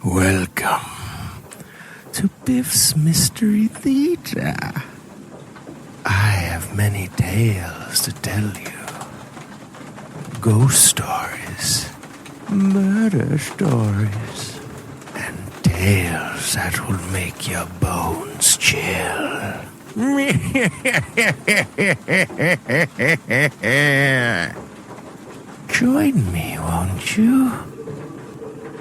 Welcome to Biff's Mystery Theater. I have many tales to tell you. Ghost stories, murder stories, and tales that will make your bones chill. Join me, won't you?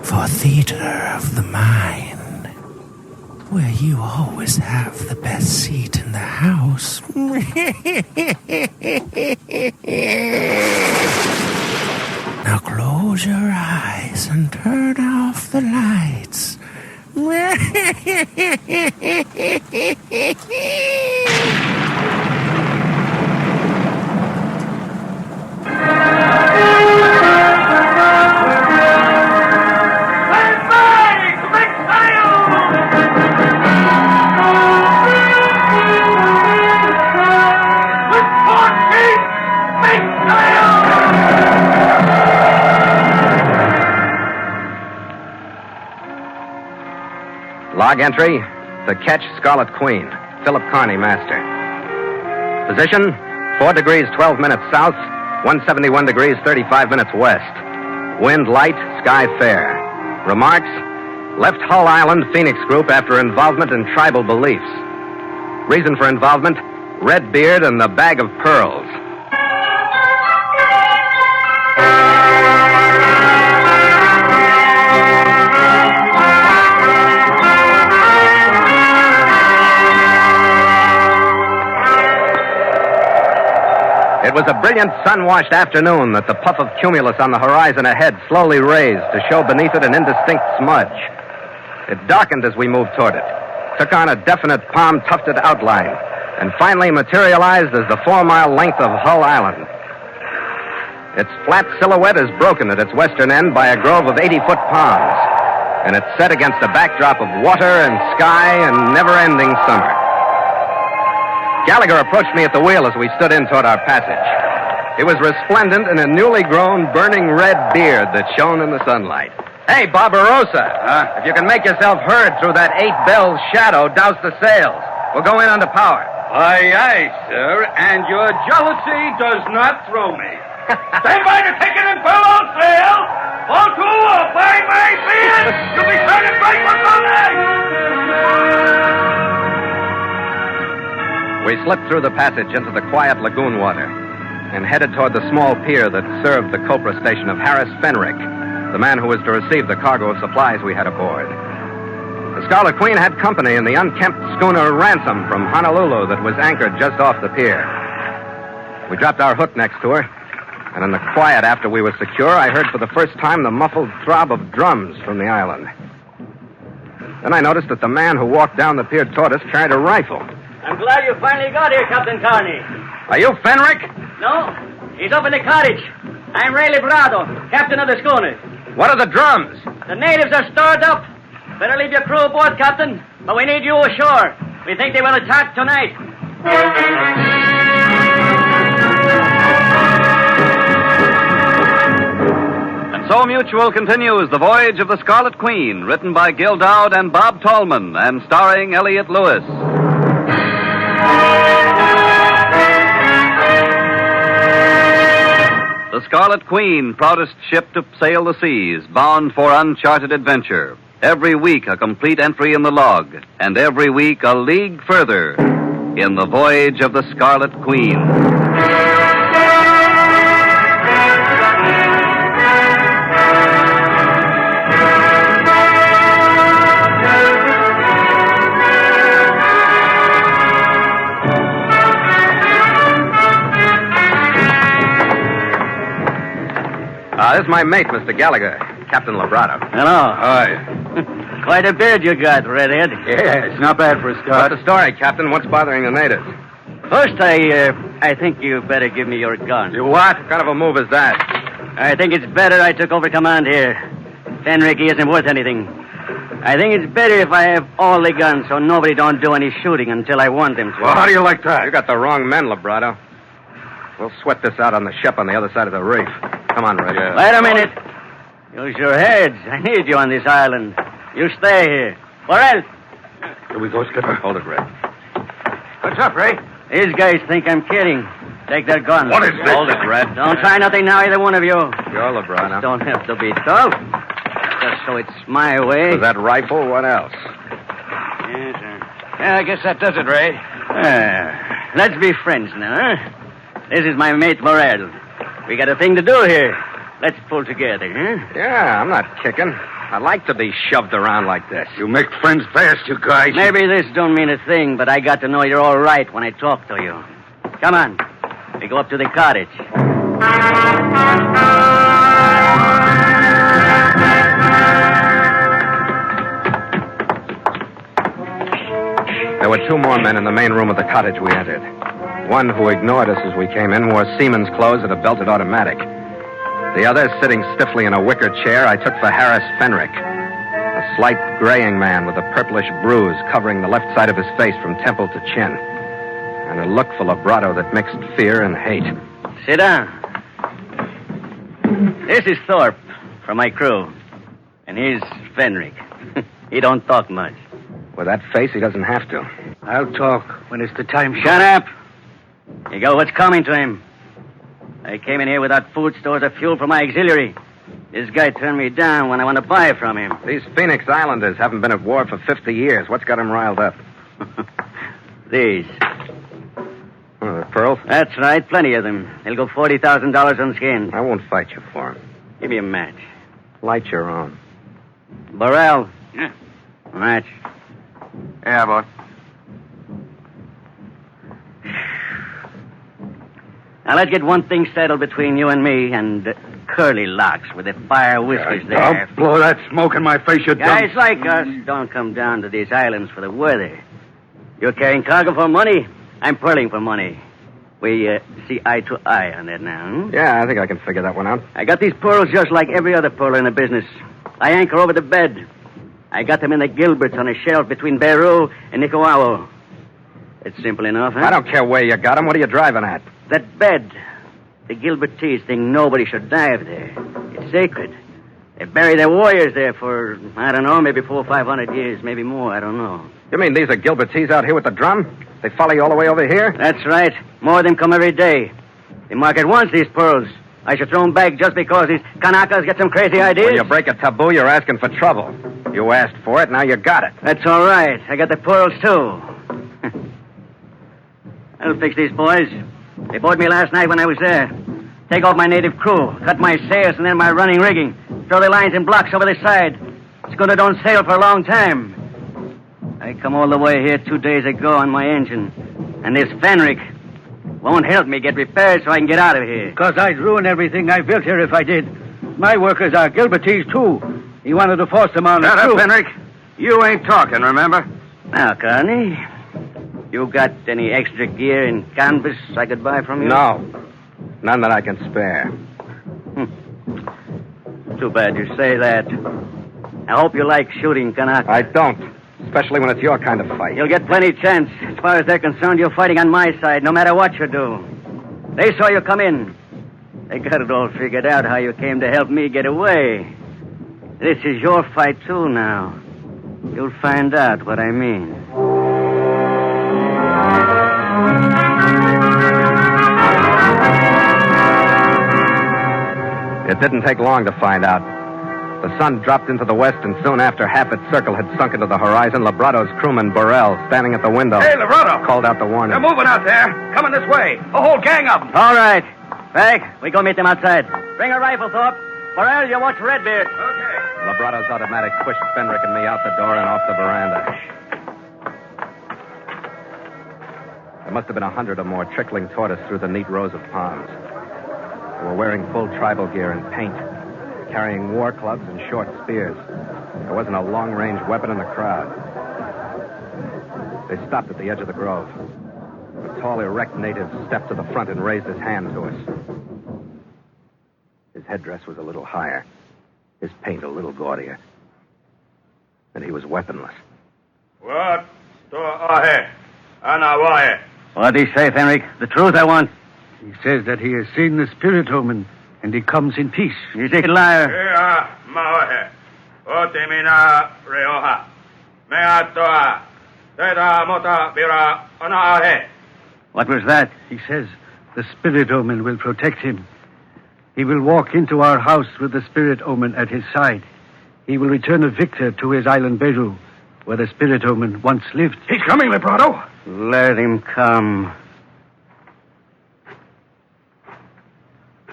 For Theater of the Mind, where you always have the best seat in the house. Now close your eyes and turn off the lights. Log entry, to catch Scarlet Queen, Philip Carney, master. Position, 4 degrees 12 minutes south, 171 degrees 35 minutes west. Wind light, sky fair. Remarks, left Hull Island Phoenix Group after involvement in tribal beliefs. Reason for involvement, red beard and the bag of pearls. It was a brilliant sun-washed afternoon that the puff of cumulus on the horizon ahead slowly raised to show beneath it an indistinct smudge. It darkened as we moved toward it, took on a definite palm-tufted outline, and finally materialized as the 4-mile length of Hull Island. Its flat silhouette is broken at its western end by a grove of 80-foot palms, and it's set against a backdrop of water and sky and never-ending summer. Gallagher approached me at the wheel as we stood in toward our passage. He was resplendent in a newly grown, burning red beard that shone in the sunlight. Hey, Barbarossa, if you can make yourself heard through that 8-bell shadow, douse the sails. We'll go in under power. Aye, aye, sir, and your jealousy does not throw me. Stand by to take it in furlough sail. All to or by my beard, you'll be turning right for Carney. We slipped through the passage into the quiet lagoon water and headed toward the small pier that served the Copra station of Harris Fenrick, the man who was to receive the cargo of supplies we had aboard. The Scarlet Queen had company in the unkempt schooner Ransom from Honolulu that was anchored just off the pier. We dropped our hook next to her, and in the quiet after we were secure, I heard for the first time the muffled throb of drums from the island. Then I noticed that the man who walked down the pier toward us carried a rifle. I'm glad you finally got here, Captain Carney. Are you Fenrick? No, he's up in the cottage. I'm Ray Librado, captain of the schooner. What are the drums? The natives are stirred up. Better leave your crew aboard, Captain. But we need you ashore. We think they will attack tonight. And so Mutual continues The Voyage of the Scarlet Queen, written by Gil Dowd and Bob Tallman, and starring Elliot Lewis. The Scarlet Queen, proudest ship to sail the seas, bound for uncharted adventure. Every week a complete entry in the log, and every week a league further in the Voyage of the Scarlet Queen. This is my mate, Mr. Gallagher, Captain Librado. Hello. Aye. Quite a beard you got, Redhead. Yeah, it's not bad for a start. What's the story, Captain? What's bothering the natives? First, I think you better give me your gun. You what? What kind of a move is that? I think it's better I took over command here. Fenrick, he isn't worth anything. I think it's better if I have all the guns so nobody don't do any shooting until I want them to. Well, how do you like that? You got the wrong men, Librado. We'll sweat this out on the ship on the other side of the reef. Come on, Red. Yeah. Wait a minute. Use your heads. I need you on this island. You stay here. Morel! Here we go, Skipper. Hold it, Red. What's up, Ray? These guys think I'm kidding. Take their guns. What is this? Hold it, Red. Don't try nothing now, either one of you. You're LeBron, huh? Don't have to be tough. Just so it's my way. Was that rifle? What else? Yes, sir. Yeah, I guess that does it, Ray. Let's be friends now, huh? This is my mate, Morel. We got a thing to do here. Let's pull together, huh? Yeah, I'm not kicking. I like to be shoved around like this. You make friends fast, you guys. Maybe this don't mean a thing, but I got to know you're all right when I talk to you. Come on. We go up to the cottage. There were two more men in the main room of the cottage we entered. One who ignored us as we came in wore seaman's clothes and a belted automatic. The other, sitting stiffly in a wicker chair, I took for Harris Fenrick, a slight graying man with a purplish bruise covering the left side of his face from temple to chin, and a look full of bravado that mixed fear and hate. Sit down. This is Thorpe from my crew, and he's Fenrick. He don't talk much. With that face, he doesn't have to. I'll talk when it's the time. Shut up. You go what's coming to him. I came in here without food stores or fuel for my auxiliary. This guy turned me down when I want to buy from him. These Phoenix Islanders haven't been at war for 50 years. What's got them riled up? These. Oh, the pearls? That's right, plenty of them. They'll go $40,000 unscanned. I won't fight you for them. Give me a match. Light your own. Burrell. Yeah. Match. Yeah, boss. Now, let's get one thing settled between you and me and Curly Locks with the fire whiskers there. Don't blow that smoke in my face, you Guys like us don't come down to these islands for the weather. You're carrying cargo for money. I'm pearling for money. We see eye to eye on that now. Hmm? Yeah, I think I can figure that one out. I got these pearls just like every other pearl in the business. I anchor over the bed. I got them in the Gilberts on a shelf between Beru and Nicaragua. It's simple enough, huh? I don't care where you got them. What are you driving at? That bed. The Gilbertese think nobody should dive there. It's sacred. They bury their warriors there for, I don't know, maybe 400 or 500 years, maybe more, I don't know. You mean these are Gilbertese out here with the drum? They follow you all the way over here? That's right. More of them come every day. The market wants these pearls. I should throw them back just because these Kanakas get some crazy ideas. When you break a taboo, you're asking for trouble. You asked for it, now you got it. That's all right. I got the pearls, too. I'll fix these boys. They boarded me last night when I was there. Take off my native crew, cut my sails and then my running rigging. Throw the lines and blocks over the side. Schooner don't sail for a long time. I come all the way here 2 days ago on my engine. And this Fenrick won't help me get repaired so I can get out of here. Because I'd ruin everything I built here if I did. My workers are Gilbertese, too. He wanted to force them on Shut the up, crew. Henrik. You ain't talking, remember? Now, Carney, you got any extra gear and canvas I could buy from you? No. None that I can spare. Too bad you say that. I hope you like shooting Kanaka. I don't. Especially when it's your kind of fight. You'll get plenty chance. As far as they're concerned, you're fighting on my side, no matter what you do. They saw you come in. They got it all figured out how you came to help me get away. This is your fight, too, now. You'll find out what I mean. It didn't take long to find out. The sun dropped into the west, and soon after half its circle had sunk into the horizon, Labrado's crewman, Burrell, standing at the window, Hey, Labrado. called out the warning. They're moving out there. Coming this way. A whole gang of them. All right. Frank, we go meet them outside. Bring a rifle, Thorpe. Burrell, you watch Redbeard. Okay. Labrado's automatic pushed Fenrick and me out the door and off the veranda. There must have been 100 or more trickling toward us through the neat rows of palms. They were wearing full tribal gear and paint, carrying war clubs and short spears. There wasn't a long-range weapon in the crowd. They stopped at the edge of the grove. A tall, erect native stepped to the front and raised his hand to us. His headdress was a little higher, his paint a little gaudier. And he was weaponless. What? Anawaye. What'd he say, Fenrick? The truth I want. He says that he has seen the spirit omen, and he comes in peace. He's a liar. Maohe. Otemina reoha. Mea toa. Teda mota bira onaahe. What was that? He says the spirit omen will protect him. He will walk into our house with the spirit omen at his side. He will return a victor to his island Beru, where the spirit omen once lived. He's coming, Lebrado. Let him come.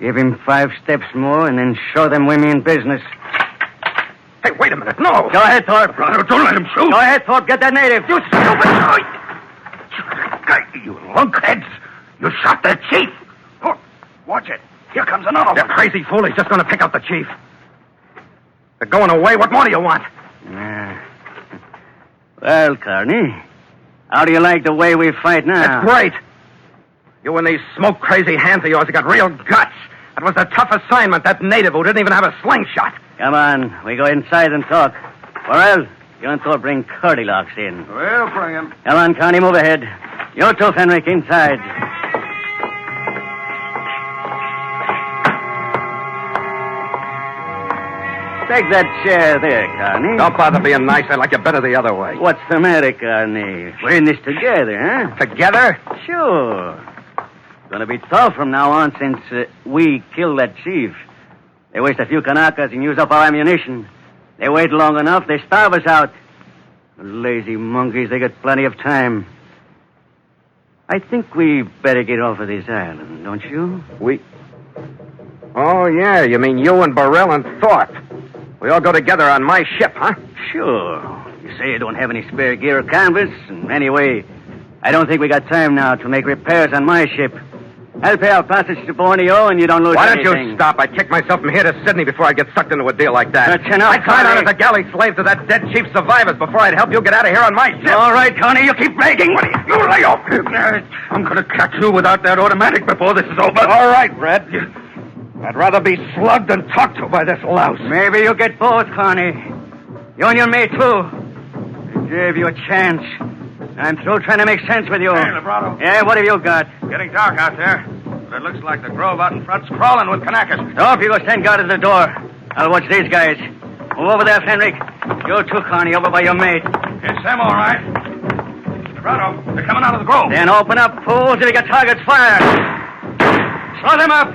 Give him 5 steps more and then show them we mean business. Hey, wait a minute. No. Go ahead, Thorpe. Lebrado, don't let him shoot. Go ahead, Thorpe. Get that native. You stupid. You lunkheads. You shot the chief. Oh, watch it. Here comes another one. You crazy fool. He's just going to pick up the chief. They're going away. What more do you want? Well, Carney, how do you like the way we fight now? That's great. You and these smoke-crazy hands of yours have got real guts. That was a tough assignment, that native who didn't even have a slingshot. Come on, we go inside and talk. Well, you and Thorpe bring Cordylocks in. We'll bring him. Come on, Carney, move ahead. You too, Fenwick, inside. Take that chair there, Carney. Don't bother being nice. I like you better the other way. What's the matter, Carney? We're in this together, huh? Together? Sure. It's going to be tough from now on since we killed that chief. They waste a few Kanakas and use up our ammunition. They wait long enough, they starve us out. Lazy monkeys, they got plenty of time. I think we better get off of this island, don't you? We... Oh, yeah, you mean you and Burrell and Thorpe. We all go together on my ship, huh? Sure. You say you don't have any spare gear or canvas, and anyway, I don't think we got time now to make repairs on my ship. I'll pay our passage to Borneo, and you don't lose Why don't anything. you stop? I'd kick myself from here to Sydney before I'd get sucked into a deal like that. That's enough, I'd sign on Carney. as a galley slave to that dead chief's survivors before I'd help you get out of here on my ship. All right, Carney, you keep begging. You lay off. I'm going to catch you without that automatic before this is over. All right, Red. I'd rather be slugged than talked to by this louse. Maybe you'll get both, Carney. You and your mate, too. I gave you a chance. I'm through trying to make sense with you. Hey, Lebrado. Yeah, what have you got? Getting dark out there. But it looks like the grove out in front's crawling with Kanakas. Stop, you go stand guard at the door. I'll watch these guys. Move over there, Fenwick. You too, Carney, over by your mate. Yes, Sam, all right. Lebrado, they're coming out of the grove. Then open up, fools, if you got targets, fire. Slow them up.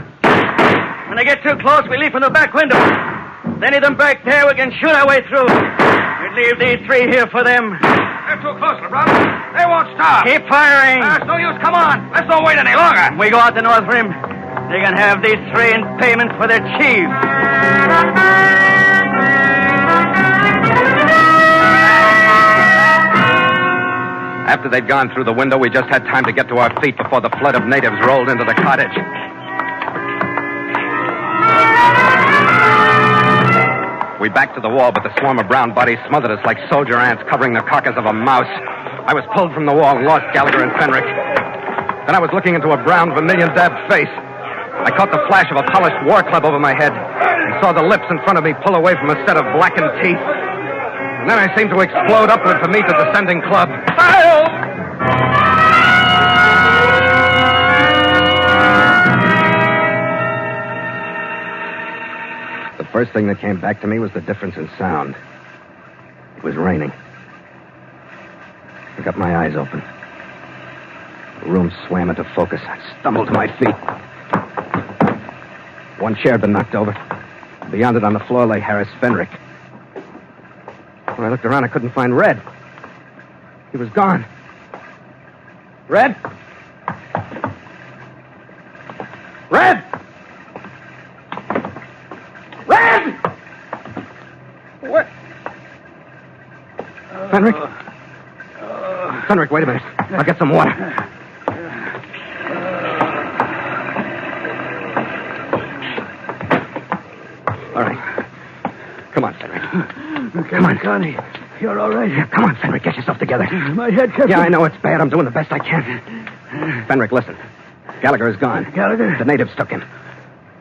When they get too close, we leave from the back window. If any of them back there, we can shoot our way through. We'd leave these 3 here for them. They're too close, Lebrado. They won't stop. Keep firing. It's no use. Come on. Let's not wait any longer. When we go out the north rim, they can have these 3 in payment for their chief. After they'd gone through the window, we just had time to get to our feet before the flood of natives rolled into the cottage. We backed to the wall, but the swarm of brown bodies smothered us like soldier ants covering the carcass of a mouse. I was pulled from the wall and lost Gallagher and Fenwick. Then I was looking into a brown vermilion-dabbed face. I caught the flash of a polished war club over my head and saw the lips in front of me pull away from a set of blackened teeth. And then I seemed to explode upward to meet the descending club. The first thing that came back to me was the difference in sound. It was raining. I got my eyes open. The room swam into focus. I stumbled to my feet. One chair had been knocked over. Beyond it on the floor lay Harris Fenwick. When I looked around, I couldn't find Red. He was gone. Red? Red! Red! What? Fenwick? Fenwick, wait a minute. I'll get some water. All right. Come on, Fenwick. Come on, Carney. You're all right. Yeah, come on, Fenwick. Get yourself together. My head, Captain. Yeah, I know it's bad. I'm doing the best I can. Fenwick, listen. Gallagher is gone. Gallagher? The natives took him.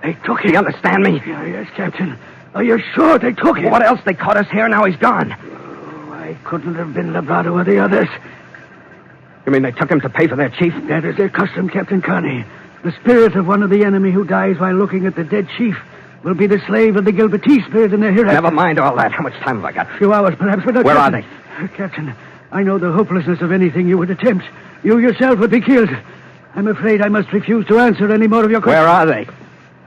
They took Do him. you understand me? Yes, Captain. Are you sure they took him? What else? They caught us here. Now he's gone. Oh, I couldn't have been Lebrado or the others. You mean they took him to pay for their chief? That is their custom, Captain Carney. The spirit of one of the enemy who dies while looking at the dead chief will be the slave of the Gilbertese spirit in the hereafter. Never mind all that. How much time have I got? A few hours, perhaps, but not... Where are Captain. Captain, I know the hopelessness of anything you would attempt. You yourself would be killed. I'm afraid I must refuse to answer any more of your questions. Where are they?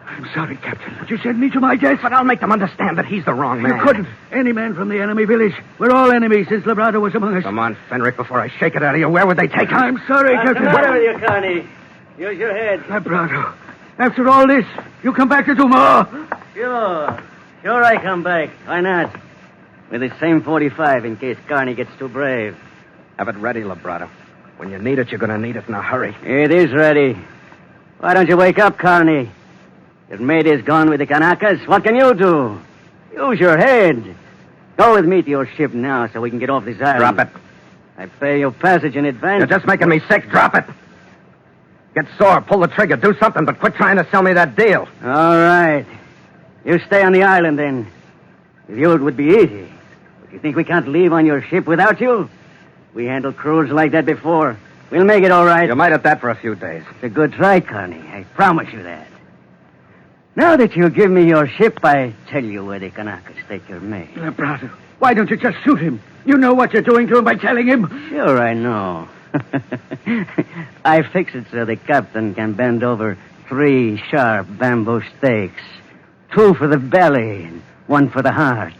I'm sorry, Captain, but you sent me to my death. But I'll make them understand that he's the wrong man. You couldn't. Any man from the enemy village. We're all enemies since Labrado was among us. Come on, Fenric, before I shake it out of you. Where would they take him? I'm sorry, Captain. Whatever you, Carney. Use your head. Labrado, after all this, you come back to do more. Sure I come back. Why not? With the same 45 in case Carney gets too brave. Have it ready, Labrado. When you need it, you're going to need it in a hurry. It is ready. Why don't you wake up, Carney? Your mate is gone with the Kanakas. What can you do? Use your head. Go with me to your ship now so we can get off this island. Drop it. I pay your passage in advance. You're just making me sick. Drop it. Get sore. Pull the trigger. Do something, but quit trying to sell me that deal. All right. You stay on the island, then. With you, it would be easy. But you think we can't leave on your ship without you? We handled crews like that before. We'll make it all right. You might at that for a few days. It's a good try, Carney. I promise you that. Now that you give me your ship, I tell you where the Kanakas take your mate. Labrado, why don't you just shoot him? You know what you're doing to him by telling him. Sure, I know. I fix it so the captain can bend over 3 sharp bamboo stakes. 2 for the belly and 1 for the heart.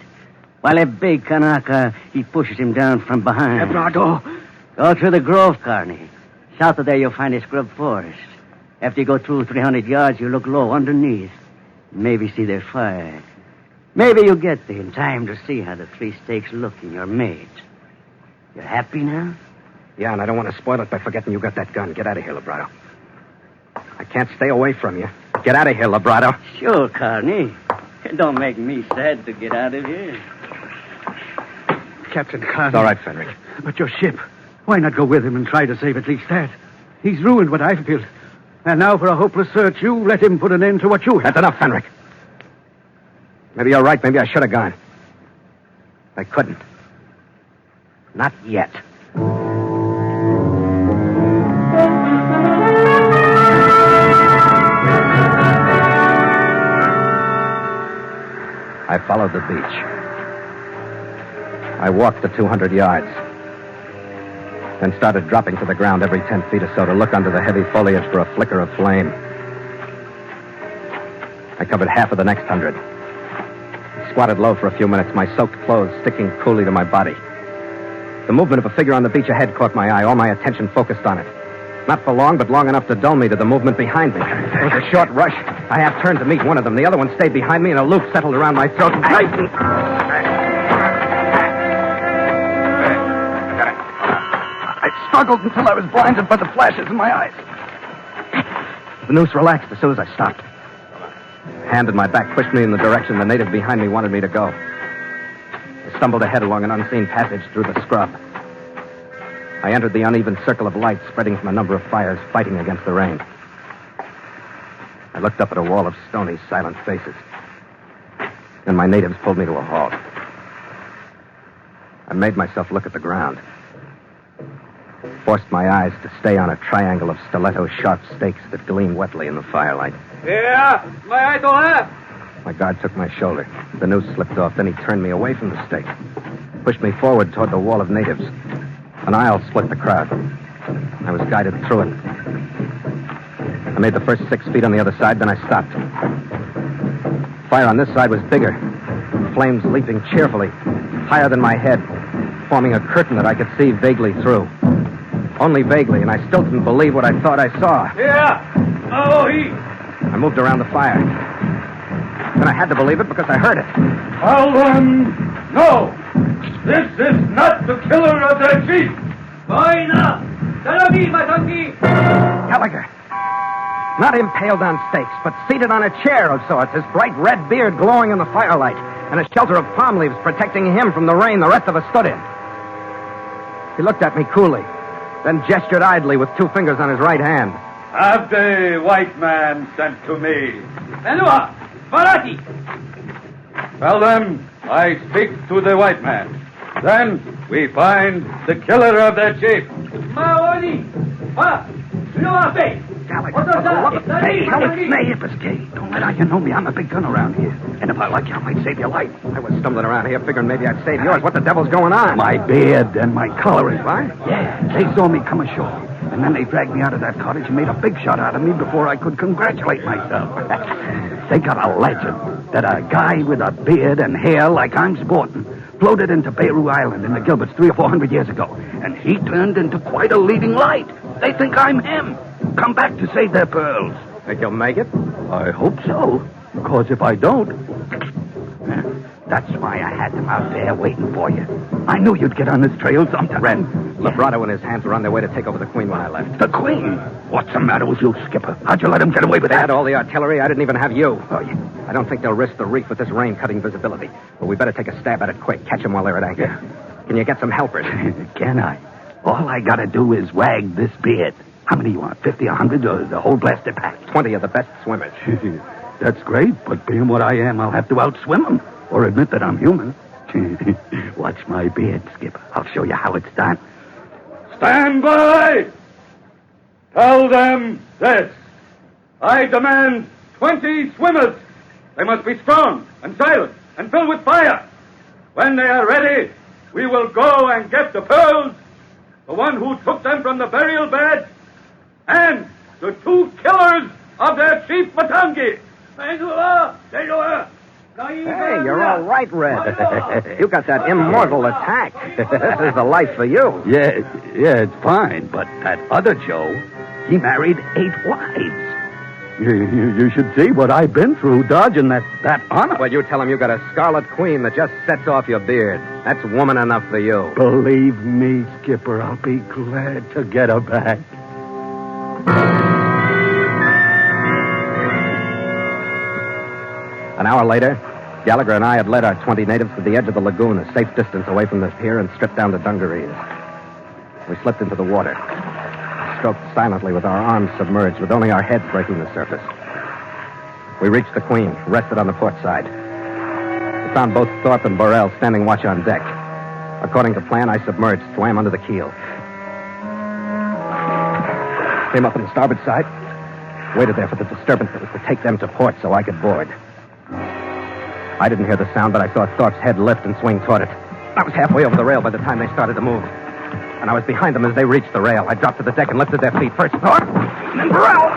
While a big Kanaka, he pushes him down from behind. Labrado. Go through the grove, Carney. South of there, you'll find a scrub forest. After you go through 300 yards, you look low underneath. Maybe see their fire. Maybe you'll get there in time to see how the 3 stakes look in your mate. You're happy now? Yeah, and I don't want to spoil it by forgetting you got that gun. Get out of here, Labrado. I can't stay away from you. Get out of here, Labrado. Sure, Carney. It don't make me sad to get out of here. Captain Carney. It's all right, Fenric. But your ship. Why not go with him and try to save at least that? He's ruined what I've built. And now for a hopeless search, you let him put an end to what you have. That's enough, Fenric. Maybe you're right. Maybe I should have gone. I couldn't. Not yet. I followed the beach. I walked the 200 yards. Then started dropping to the ground every 10 feet or so to look under the heavy foliage for a flicker of flame. I covered half of the next 100. Squatted low for a few minutes, my soaked clothes sticking coolly to my body. The movement of a figure on the beach ahead caught my eye, all my attention focused on it. Not for long, but long enough to dull me to the movement behind me. It was a short rush. I half turned to meet one of them. The other one stayed behind me, and a loop settled around my throat and tightened. I struggled until I was blinded by the flashes in my eyes. The noose relaxed as soon as I stopped. A hand in my back pushed me in the direction the native behind me wanted me to go. I stumbled ahead along an unseen passage through the scrub. I entered the uneven circle of light spreading from a number of fires fighting against the rain. I looked up at a wall of stony, silent faces. Then my natives pulled me to a halt. I made myself look at the ground. Forced my eyes to stay on a triangle of stiletto-sharp stakes that gleamed wetly in the firelight. Yeah, my idol. My guard took my shoulder. The noose slipped off. Then he turned me away from the stake. Pushed me forward toward the wall of natives. An aisle split the crowd. I was guided through it. I made the first 6 feet on the other side, then I stopped. Fire on this side was bigger. Flames leaping cheerfully, higher than my head, forming a curtain that I could see vaguely through. Only vaguely, and I still didn't believe what I thought I saw. Yeah. Oh, he. I moved around the fire. Then I had to believe it because I heard it. No. This is not the killer of the chief. Why not? Gallagher. Not impaled on stakes, but seated on a chair of sorts, his bright red beard glowing in the firelight, and a shelter of palm leaves protecting him from the rain the rest of us stood in. He looked at me coolly, then gestured idly with 2 fingers on his right hand. Have the white man sent to me. Benua, Barati. Well, then, I speak to the white man. Then we find the killer of the chief. Maoni, Gallagher. What's up? It's me. It was Gay. Don't let on you know me. I'm a big gun around here. And if I like you, I might save your life. I was stumbling around here figuring maybe I'd save yours. What the devil's going on? My beard and my coloring. What? Yeah, they saw me come ashore. And then they dragged me out of that cottage and made a big shot out of me before I could congratulate myself. They got a legend that a guy with a beard and hair like I'm sporting floated into Beirut Island in the Gilberts 300 or 400 years ago. And he turned into quite a leading light. They think I'm him. Come back to save their pearls. Think you'll make it? I hope so. Because if I don't... That's why I had them out there waiting for you. I knew you'd get on this trail sometime. Red, Vibrato and his hands were on their way to take over the Queen when I left. The Queen? What's the matter with you, Skipper? How'd you let him get away with They that? had all the artillery. I didn't even have you. Oh, yeah. I don't think they'll risk the reef with this rain cutting visibility. But we better take a stab at it quick. Catch them while they're at anchor. Yeah. Can you get some helpers? Can I? All I gotta do is wag this beard. How many you want? 50, 100, or the whole blasted pack? 20 of the best swimmers. That's great, but being what I am, I'll have to outswim them. Or admit that I'm human. Watch my beard, Skipper. I'll show you how it's done. Stand by! Tell them this. I demand 20 swimmers. They must be strong and silent and filled with fire. When they are ready, we will go and get the pearls, the one who took them from the burial bed, and the 2 killers of their chief Matangi. Hey, you're all right, Red. You got that immortal attack. This is the life for you. Yeah, it's fine, but that other Joe, he married 8 wives. You should see what I've been through dodging that honor. Well, you tell him you got a Scarlet Queen that just sets off your beard. That's woman enough for you. Believe me, Skipper, I'll be glad to get her back. An hour later, Gallagher and I had led our 20 natives to the edge of the lagoon, a safe distance away from the pier, and stripped down to dungarees. We slipped into the water, stroked silently with our arms submerged, with only our heads breaking the surface. We reached the Queen, rested on the port side. We found both Thorpe and Burrell standing watch on deck. According to plan, I submerged, swam under the keel. Came up on the starboard side, waited there for the disturbance that was to take them to port so I could board. I didn't hear the sound, but I saw Thorpe's head lift and swing toward it. I was halfway over the rail by the time they started to move. And I was behind them as they reached the rail. I dropped to the deck and lifted their feet. First Thorpe, then Burrell.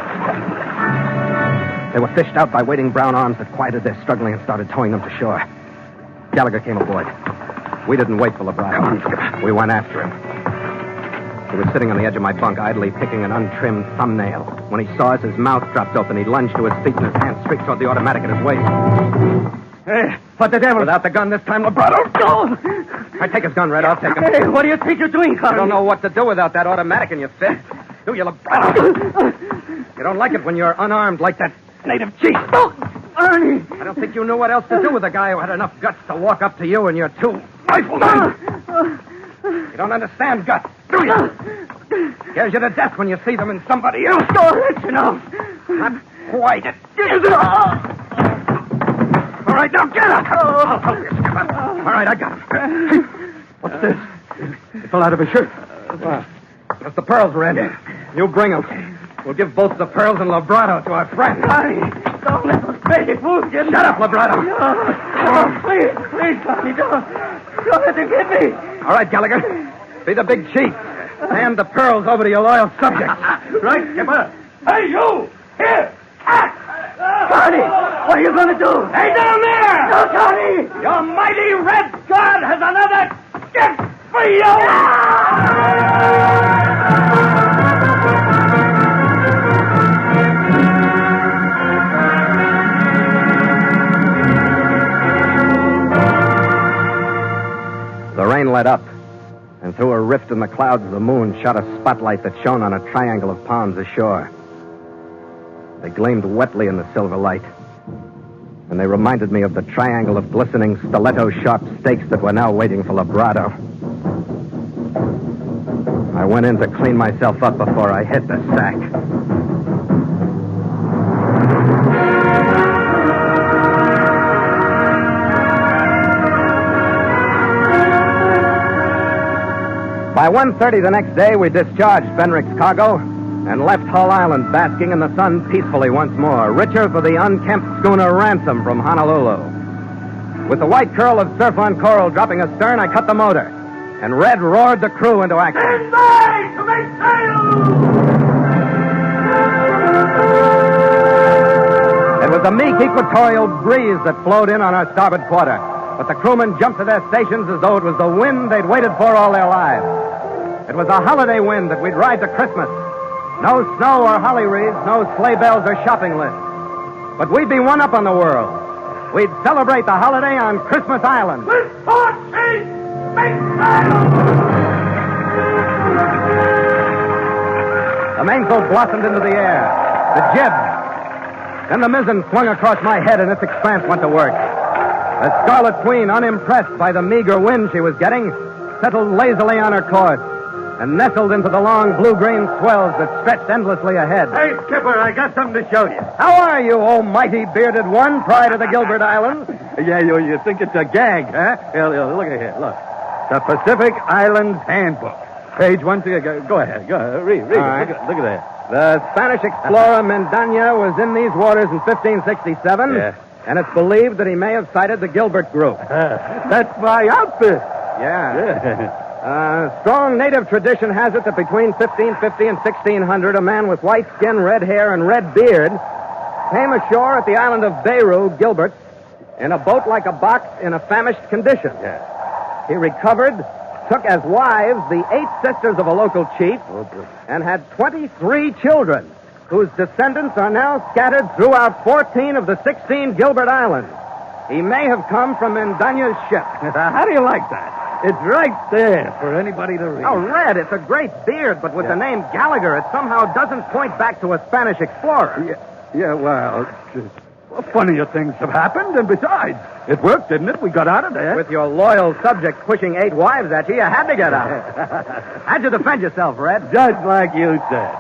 They were fished out by waiting brown arms that quieted their struggling and started towing them to shore. Gallagher came aboard. We didn't wait for Vibrato. Come on, Skipper. We went after him. He was sitting on the edge of my bunk, idly picking an untrimmed thumbnail. When he saw us, his mouth dropped open. He lunged to his feet and his hand streaked toward the automatic at his waist. Hey, what the devil? Without the gun this time, Vibrato. Go! I take his gun, Red. I'll take him. Hey, what do you think you're doing, Carney? I don't know what to do without that automatic in your fist. Do you, Vibrato? You don't like it when you're unarmed like that native chief. Oh, Ernie! I don't think you knew what else to do with a guy who had enough guts to walk up to you and your 2 riflemen. You don't understand guts, do you? Scares you to death when you see them in somebody else. Oh, that's enough. Not quite. All right, now get up. I'll help you, Skipper. All right, I got him. What's this? It fell out of his shirt. That's the pearls, Red. You bring them. We'll give both the pearls and Vibrato to our friend. Carney, don't let those crazy fools get me. Shut up, Vibrato. Oh, please, Carney, don't let them get me. All right, Gallagher. Be the big chief. Hand the pearls over to your loyal subjects. Right, Skipper. Hey, you! Here! Carney, what are you going to do? Hey, down there! No, Carney! Your mighty red god has another gift for you! The rain let up, and through a rift in the clouds, the moon shot a spotlight that shone on a triangle of palms ashore. They gleamed wetly in the silver light, and they reminded me of the triangle of glistening stiletto-sharp stakes that were now waiting for Vibrato. I went in to clean myself up before I hit the sack. By 1:30 the next day, we discharged Benrick's cargo, and left Hull Island basking in the sun peacefully once more, richer for the unkempt schooner Ransom from Honolulu. With the white curl of surf on coral dropping astern, I cut the motor, and Red roared the crew into action. Stand by to make sail! It was a meek equatorial breeze that flowed in on our starboard quarter, but the crewmen jumped to their stations as though it was the wind they'd waited for all their lives. It was a holiday wind that we'd ride to Christmas. No snow or holly wreaths, no sleigh bells or shopping lists. But we'd be one up on the world. We'd celebrate the holiday on Christmas Island. With port sheet, make sail! The mainsail blossomed into the air. The jib. Then the mizzen swung across my head and its expanse went to work. The Scarlet Queen, unimpressed by the meager wind she was getting, settled lazily on her course and nestled into the long blue-green swells that stretched endlessly ahead. Hey, Skipper, I got something to show you. How are you, oh mighty bearded one, pride of the Gilbert Islands? Yeah, you think it's a gag, huh? Here, look at here, look. The Pacific Islands Handbook. Page 1. Go ahead. Read it. Right. Look at that. The Spanish explorer Mendaña was in these waters in 1567, Yeah. and it's believed that he may have sighted the Gilbert group. That's my outfit. Yeah. Strong native tradition has it that between 1550 and 1600, a man with white skin, red hair, and red beard came ashore at the island of Beirut, Gilbert, in a boat like a box in a famished condition. Yeah. He recovered, took as wives the 8 sisters of a local chief, and had 23 children, whose descendants are now scattered throughout 14 of the 16 Gilbert Islands. He may have come from Mendaña's ship. How do you like that? It's right there for anybody to read. Oh, Red, it's a great beard, but with the name Gallagher, it somehow doesn't point back to a Spanish explorer. Yeah, well, funnier things have happened, and besides, it worked, didn't it? We got out of there. With your loyal subjects pushing 8 wives at you, you had to get out. How'd you defend yourself, Red? Just like you said.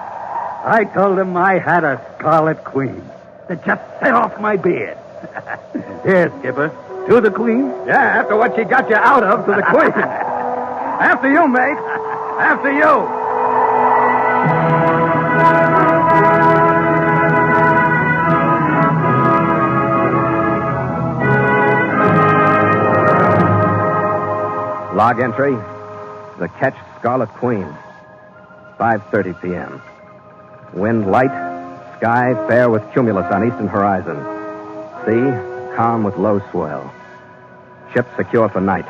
I told him I had a Scarlet Queen that just set off my beard. Here, Skipper, to the Queen. Yeah, after what she got you out of, to the Queen. After you, mate. After you. Log entry, the Ketch Scarlet Queen, 5:30 p.m. Wind light, sky fair with cumulus on eastern horizon. Sea calm with low swell. Ship secure for night.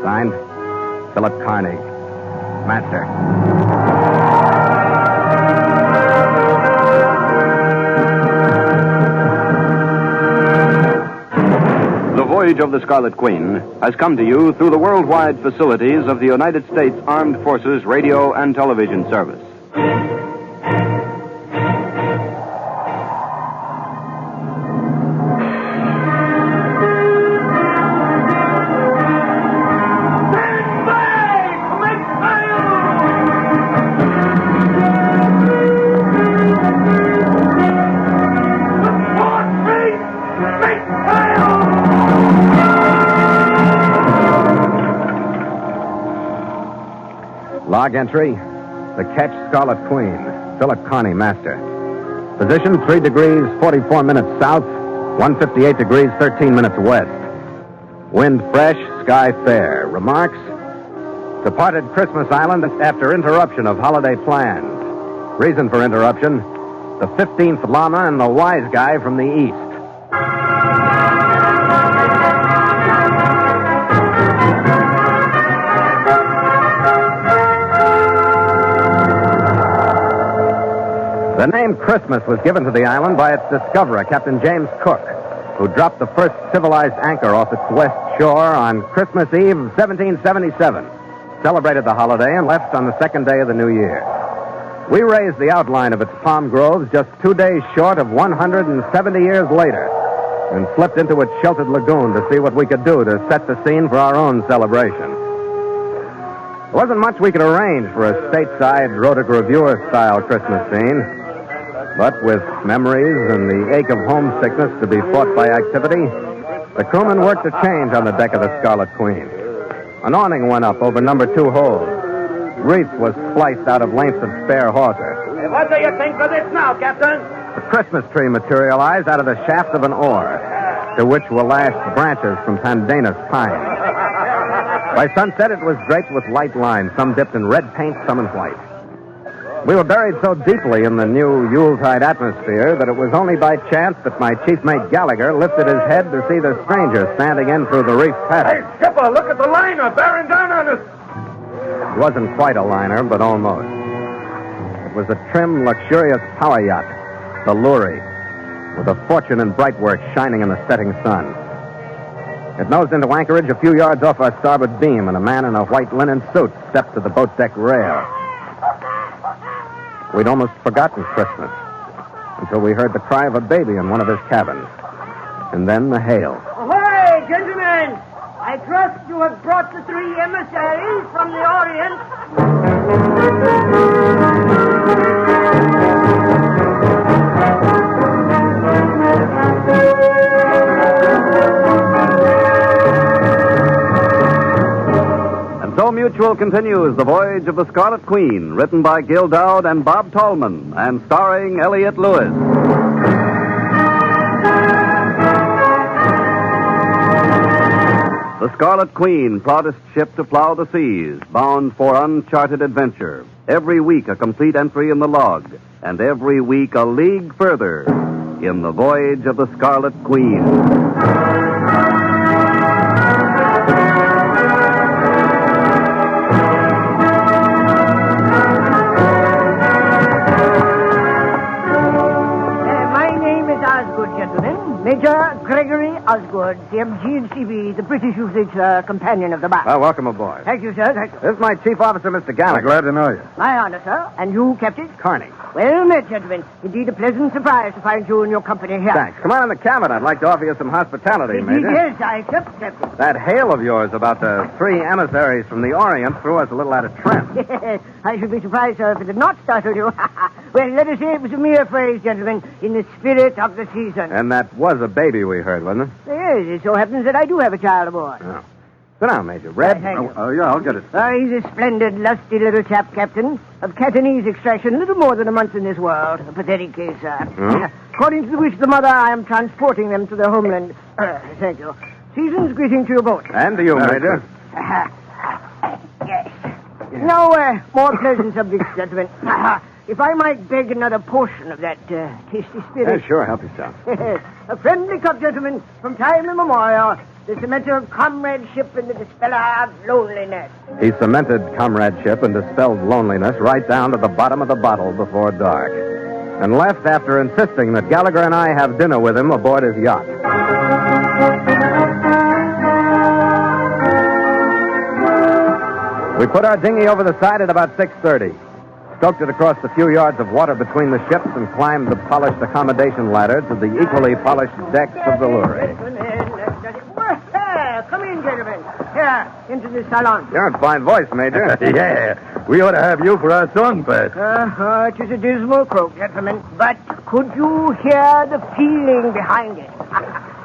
Signed, Philip Carney, Master. The Voyage of the Scarlet Queen has come to you through the worldwide facilities of the United States Armed Forces Radio and Television Service. Log entry, the Ketch Scarlet Queen, Philip Carney, Master. Position 3 degrees 44 minutes south, 158 degrees 13 minutes west. Wind fresh, sky fair. Remarks? Departed Christmas Island after interruption of holiday plans. Reason for interruption, the 15th Llama and the Wise Guy from the east. The name Christmas was given to the island by its discoverer, Captain James Cook, who dropped the first civilized anchor off its west shore on Christmas Eve of 1777, celebrated the holiday, and left on the second day of the new year. We raised the outline of its palm groves just 2 days short of 170 years later and slipped into its sheltered lagoon to see what we could do to set the scene for our own celebration. There wasn't much we could arrange for a stateside Rhotic Reviewer-style Christmas scene. But with memories and the ache of homesickness to be fought by activity, the crewmen worked a change on the deck of the Scarlet Queen. An awning went up over number 2 hold. Wreath was spliced out of lengths of spare hawser. What do you think of this now, Captain? A Christmas tree materialized out of the shaft of an oar, to which were lashed branches from pandanus pine. By sunset, it was draped with light lines, some dipped in red paint, some in white. We were buried so deeply in the new Yuletide atmosphere that it was only by chance that my chief mate Gallagher lifted his head to see the stranger standing in through the reef Hey, passage. skipper, look at the liner bearing down on us. It wasn't quite a liner, but almost. It was a trim, luxurious power yacht, the Lurie, with a fortune in bright work shining in the setting sun. It nosed into anchorage a few yards off our starboard beam, and a man in a white linen suit stepped to the boat deck rail. We'd almost forgotten Christmas until we heard the cry of a baby in one of his cabins. And then the hail. Ahoy, gentlemen! I trust you have brought the 3 emissaries from the Orient. And so Mutual continues The Voyage of the Scarlet Queen, written by Gil Dowd and Bob Tallman, and starring Elliott Lewis. The Scarlet Queen, proudest ship to plow the seas, bound for uncharted adventure. Every week a complete entry in the log, and every week a league further in The Voyage of the Scarlet Queen. Major Gregory Osgood, CMG and CB, the British usage companion of the bar. Well, welcome aboard. Thank you, sir. Thank you. This is my chief officer, Mr. Gallagher. Glad to know you. My honor, sir. And you, Captain? Carney. Well met, gentlemen. Indeed, a pleasant surprise to find you and your company here. Thanks. Come on in the cabin. I'd like to offer you some hospitality, Indeed, Major. yes, I accept, Captain. That hail of yours about the 3 emissaries from the Orient threw us a little out of trim. I should be surprised, sir, if it did not startle you. Well, let us say it was a mere phrase, gentlemen, in the spirit of the season. And that was a baby we heard, wasn't it? Yes, it so happens that I do have a child aboard. Oh. Sit down, Major. Red? Thank you. Oh, yeah, I'll get it. He's a splendid, lusty little chap, Captain, of Cantonese extraction, little more than a month in this world. A pathetic case, sir. Hmm? According to the wish of the mother, I am transporting them to their homeland. Thank you. Season's greeting to you both. And to you, Major. Yes. Now, more pleasant subjects, gentlemen. If I might beg another portion of that tasty spirit. Yeah, sure. Help yourself. A friendly cup, gentlemen, from time immemorial, the cementer of comradeship and the dispeller of loneliness. He cemented comradeship and dispelled loneliness right down to the bottom of the bottle before dark, and left after insisting that Gallagher and I have dinner with him aboard his yacht. We put our dinghy over the side at about 6:30. Stoked it across the few yards of water between the ships and climbed the polished accommodation ladder to the equally polished decks of the Lurie. Come in, gentlemen. Here, into the salon. You're in fine voice, Major. Yeah, we ought to have you for our song, Pat. It is a dismal croak, gentlemen. But could you hear the feeling behind it?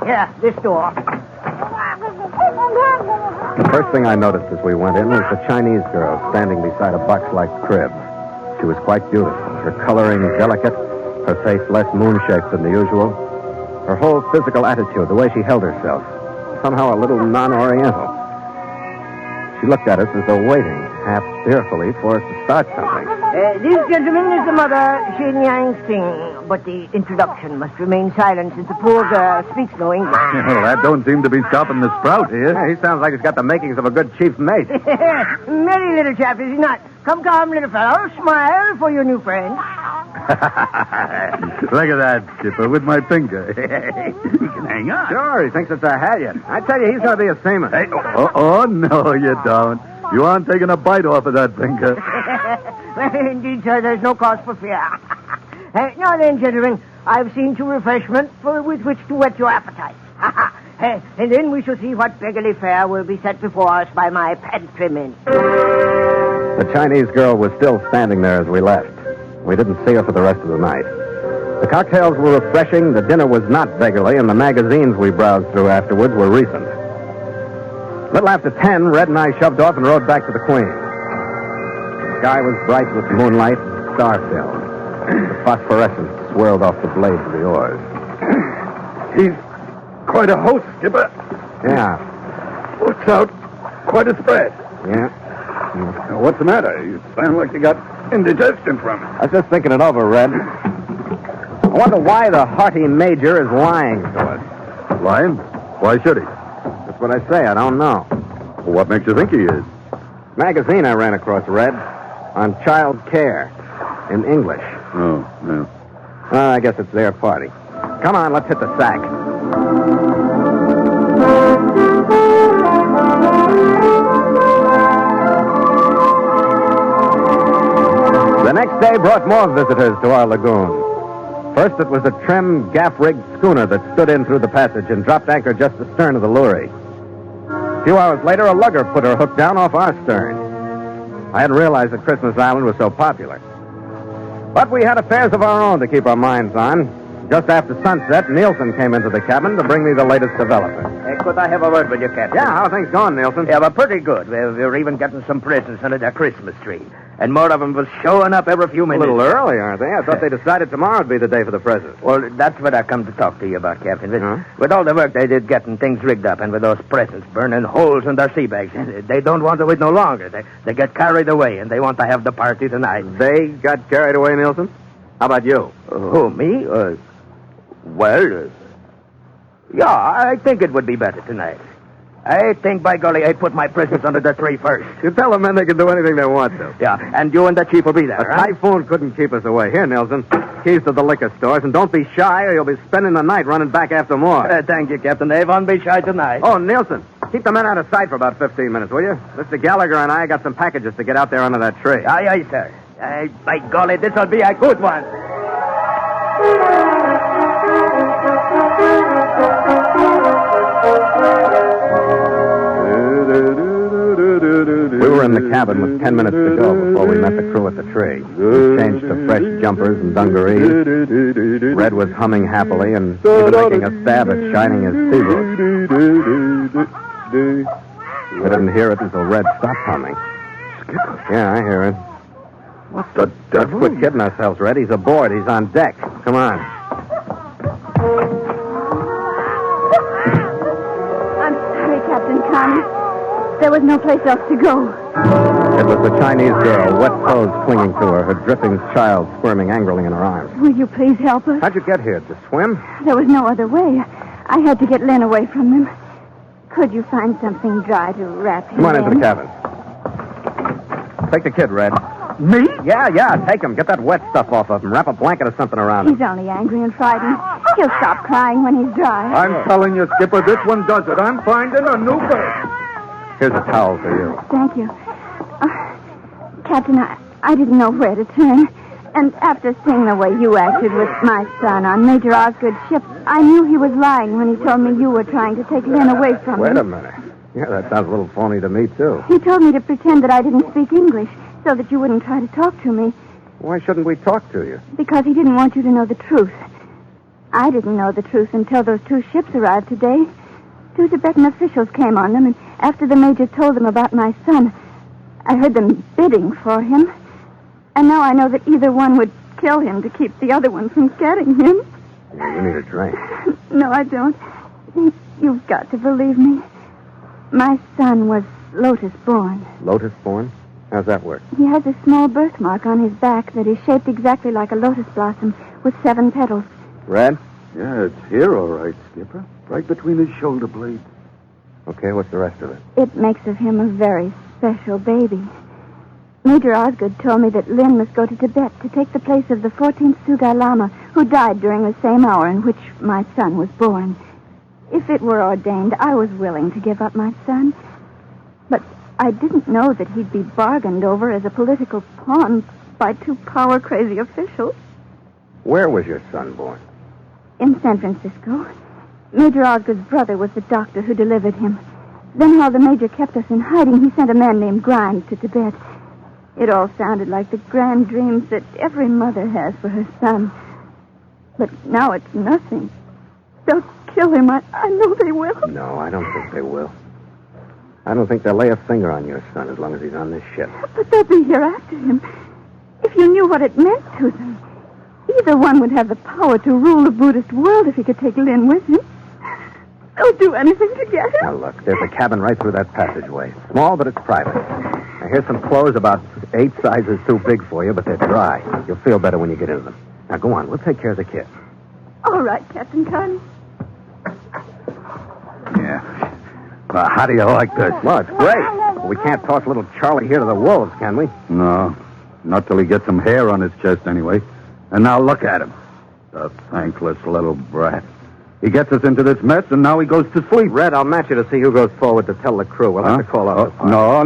Here, this door. The first thing I noticed as we went in was the Chinese girl standing beside a box-like crib. She was quite beautiful, her coloring delicate, her face less moon-shaped than the usual. Her whole physical attitude, the way she held herself, somehow a little non-oriental. She looked at us as though waiting, half fearfully, for us to start something. This gentleman is the mother, Shen Yang Sing, but the introduction must remain silent since the poor girl speaks no English. Well, that don't seem to be stopping the sprout here. Yeah, he sounds like he's got the makings of a good chief mate. Merry little chap, is he not? Come, little fellow, smile for your new friend. Look at that, Skipper, with my finger. He can hang on. Sure, he thinks it's a halyard. I tell you, he's going to be a seaman. Hey, oh, no, you don't. You aren't taking a bite off of that finger. Well, indeed, sir, there's no cause for fear. Now then, gentlemen, I've seen to refreshment with which to whet your appetite. And then we shall see what beggarly fare will be set before us by my pantrymen. The Chinese girl was still standing there as we left. We didn't see her for the rest of the night. The cocktails were refreshing, the dinner was not beggarly, and the magazines we browsed through afterwards were recent. A little after 10, Red and I shoved off and rode back to the Queen. The sky was bright with moonlight, star-filled. The phosphorescence swirled off the blades of the oars. He's quite a host, Skipper. Yeah. Looks out quite a spread. Yeah. Now, what's the matter? You sound like you got indigestion from it. I was just thinking it over, Red. I wonder why the hearty Major is lying to us. Lying? Why should he? That's what I say. I don't know. Well, what makes you think he is? Magazine I ran across, Red, on child care in English. Oh, no. I guess it's their party. Come on, let's hit the sack. The next day brought more visitors to our lagoon. First, it was a trim, gaff-rigged schooner that stood in through the passage and dropped anchor just astern of the Lurie. A few hours later, a lugger put her hook down off our stern. I hadn't realized that Christmas Island was so popular. But we had affairs of our own to keep our minds on. Just after sunset, Nielsen came into the cabin to bring me the latest development. Could I have a word with you, Captain? Yeah, how are things going, Nielsen? Yeah, well, pretty good. We're even getting some presents under the Christmas tree. And more of them was showing up every few A minutes. little early, aren't they? I thought they decided tomorrow would be the day for the presents. Well, that's what I come to talk to you about, Captain. Huh? With all the work they did getting things rigged up, and with those presents burning holes in their sea bags, they don't want to wait no longer. They get carried away, and they want to have the party tonight. They got carried away, Nielsen? How about you? Who, me? Yeah, I think it would be better tonight. I think, by golly, I put my presents under the tree first. You tell the men they can do anything they want to. Yeah, and you and the chief will be there, A huh? typhoon couldn't keep us away. Here, Nielsen, keys to the liquor stores, and don't be shy or you'll be spending the night running back after more. Thank you, Captain. They won't be shy tonight. Oh, Nielsen, keep the men out of sight for about 15 minutes, will you? Mr. Gallagher and I got some packages to get out there under that tree. Aye, aye, sir. By golly, this'll be a good one. We were in the cabin with 10 minutes to go before we met the crew at the tree. We changed to fresh jumpers and dungarees. Red was humming happily and even making a stab at shining his sea boots. I didn't hear it until Red stopped humming. Skipper, Yeah, I hear it. what the Let's devil? quit kidding ourselves, Red. He's aboard. He's on deck. Come on. I'm sorry, Captain Carney. There was no place else to go. It was the Chinese girl, wet clothes clinging to her, her dripping child squirming angrily in her arms. Will you please help us? How'd you get here? To swim? There was no other way. I had to get Len away from them. Could you find something dry to wrap him Come on in? into the cabin. Take the kid, Red. Me? Yeah, take him. Get that wet stuff off of him. Wrap a blanket or something around him. He's only angry and frightened. He'll stop crying when he's dry. I'm telling you, Skipper, this one does it. I'm finding a new berth. Here's a towel for you. Thank you. Captain, I didn't know where to turn. And after seeing the way you acted with my son on Major Osgood's ship, I knew he was lying when he told me you were trying to take Len away from Wait him. a minute. Yeah, that sounds a little phony to me, too. He told me to pretend that I didn't speak English so that you wouldn't try to talk to me, Why shouldn't we talk to you? because he didn't want you to know the truth. I didn't know the truth until those 2 ships arrived today. 2 Tibetan officials came on them, and after the Major told them about my son, I heard them bidding for him. And now I know that either one would kill him to keep the other one from getting him. Yeah, you need a drink. No, I don't. You've got to believe me. My son was Lotus born. Lotus born? How's that work? He has a small birthmark on his back that is shaped exactly like a lotus blossom with 7 petals. Red? Yeah, it's here, all right, Skipper. Right between his shoulder blades. Okay, what's the rest of it? It makes of him a very special baby. Major Osgood told me that Lin must go to Tibet to take the place of the 14th Sugai Lama, who died during the same hour in which my son was born. If it were ordained, I was willing to give up my son. But I didn't know that he'd be bargained over as a political pawn by 2 power-crazy officials. Where was your son born? In San Francisco. Major Osgood's brother was the doctor who delivered him. Then while the Major kept us in hiding, he sent a man named Grimes to Tibet. It all sounded like the grand dreams that every mother has for her son. But now it's nothing. They'll kill him. I know they will. No, I don't think they will. I don't think they'll lay a finger on your son as long as he's on this ship. But they'll be here after him. If you knew what it meant to them. Either one would have the power to rule the Buddhist world if he could take Lynn with him. They'll do anything to get him. Now, look, there's a cabin right through that passageway. Small, but it's private. Now, here's some clothes about 8 sizes too big for you, but they're dry. You'll feel better when you get into them. Now, go on. We'll take care of the kid. All right, Captain Carney. Yeah. Well, how do you like this? Well, it's great. But we can't toss little Charlie here to the wolves, can we? No. Not till he gets some hair on his chest, anyway. And now look at him. The thankless little brat. He gets us into this mess, and now he goes to sleep. Red, I'll match you to see who goes forward to tell the crew. We'll have to call off the party. No,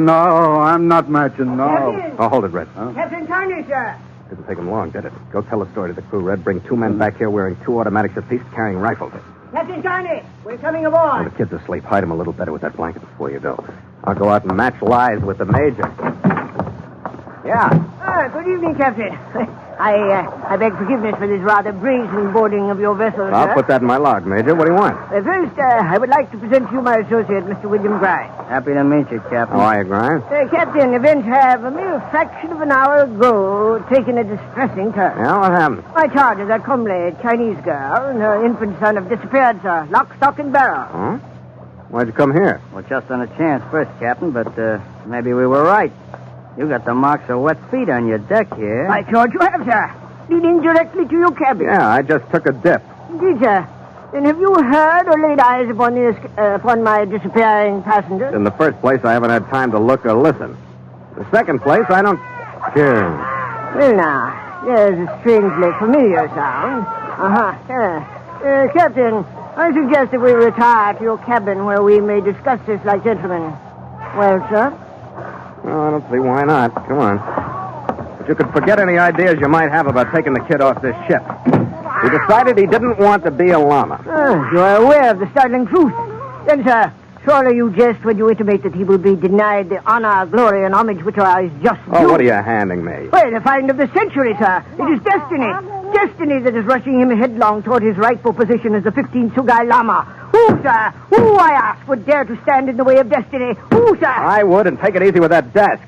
I'm not matching, no. Oh, hold it, Red. Captain Carney, sir. Didn't take him long, did it? Go tell the story to the crew, Red. Bring 2 men back here wearing 2 automatics apiece, carrying rifles. Captain Carney, we're coming Oh, aboard. the kid's asleep. Hide him a little better with that blanket before you go. I'll go out and match lies with the major. Yeah. Good evening, Captain. I beg forgiveness for this rather brazen boarding of your vessel, I'll sir. put that in my log, Major. What do you want? First, I would like to present to you my associate, Mr. William Grimes. Happy to meet you, Captain. How are you, Grimes? Captain, events have a mere fraction of an hour ago taken a distressing turn. Yeah, what happened? My charge is that comely Chinese girl and her infant son have disappeared, sir. Lock, stock, and barrel. Huh? Why'd you come here? Well, just on a chance first, Captain, but maybe we were right. You got the marks of wet feet on your deck here. By George, you have, sir. Leading directly to your cabin. Yeah, I just took a dip. Indeed, sir. Then have you heard or laid eyes upon my disappearing passenger? In the first place, I haven't had time to look or listen. In the second place, I don't... Sure. Well, now, there's a strangely familiar sound. Captain, I suggest that we retire to your cabin where we may discuss this like gentlemen. Well, sir? Well, I don't see why not. Come on. But you could forget any ideas you might have about taking the kid off this ship. He decided he didn't want to be a llama. You are aware of the startling truth. Then, sir, surely you jest when you intimate that he will be denied the honor, glory, and homage which are his just due. Oh, what are you handing me? Well, the find of the century, sir. It is destiny. Destiny that is rushing him headlong toward his rightful position as the 15th Sugai Lama. Who, sir? Who, I ask, would dare to stand in the way of destiny? Who, sir? I would, and take it easy with that desk.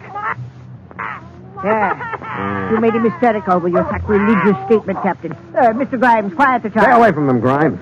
Yeah. You made him hysterical with your sacrilegious statement, Captain. Mr. Grimes, quiet the child. Stay away from him, Grimes.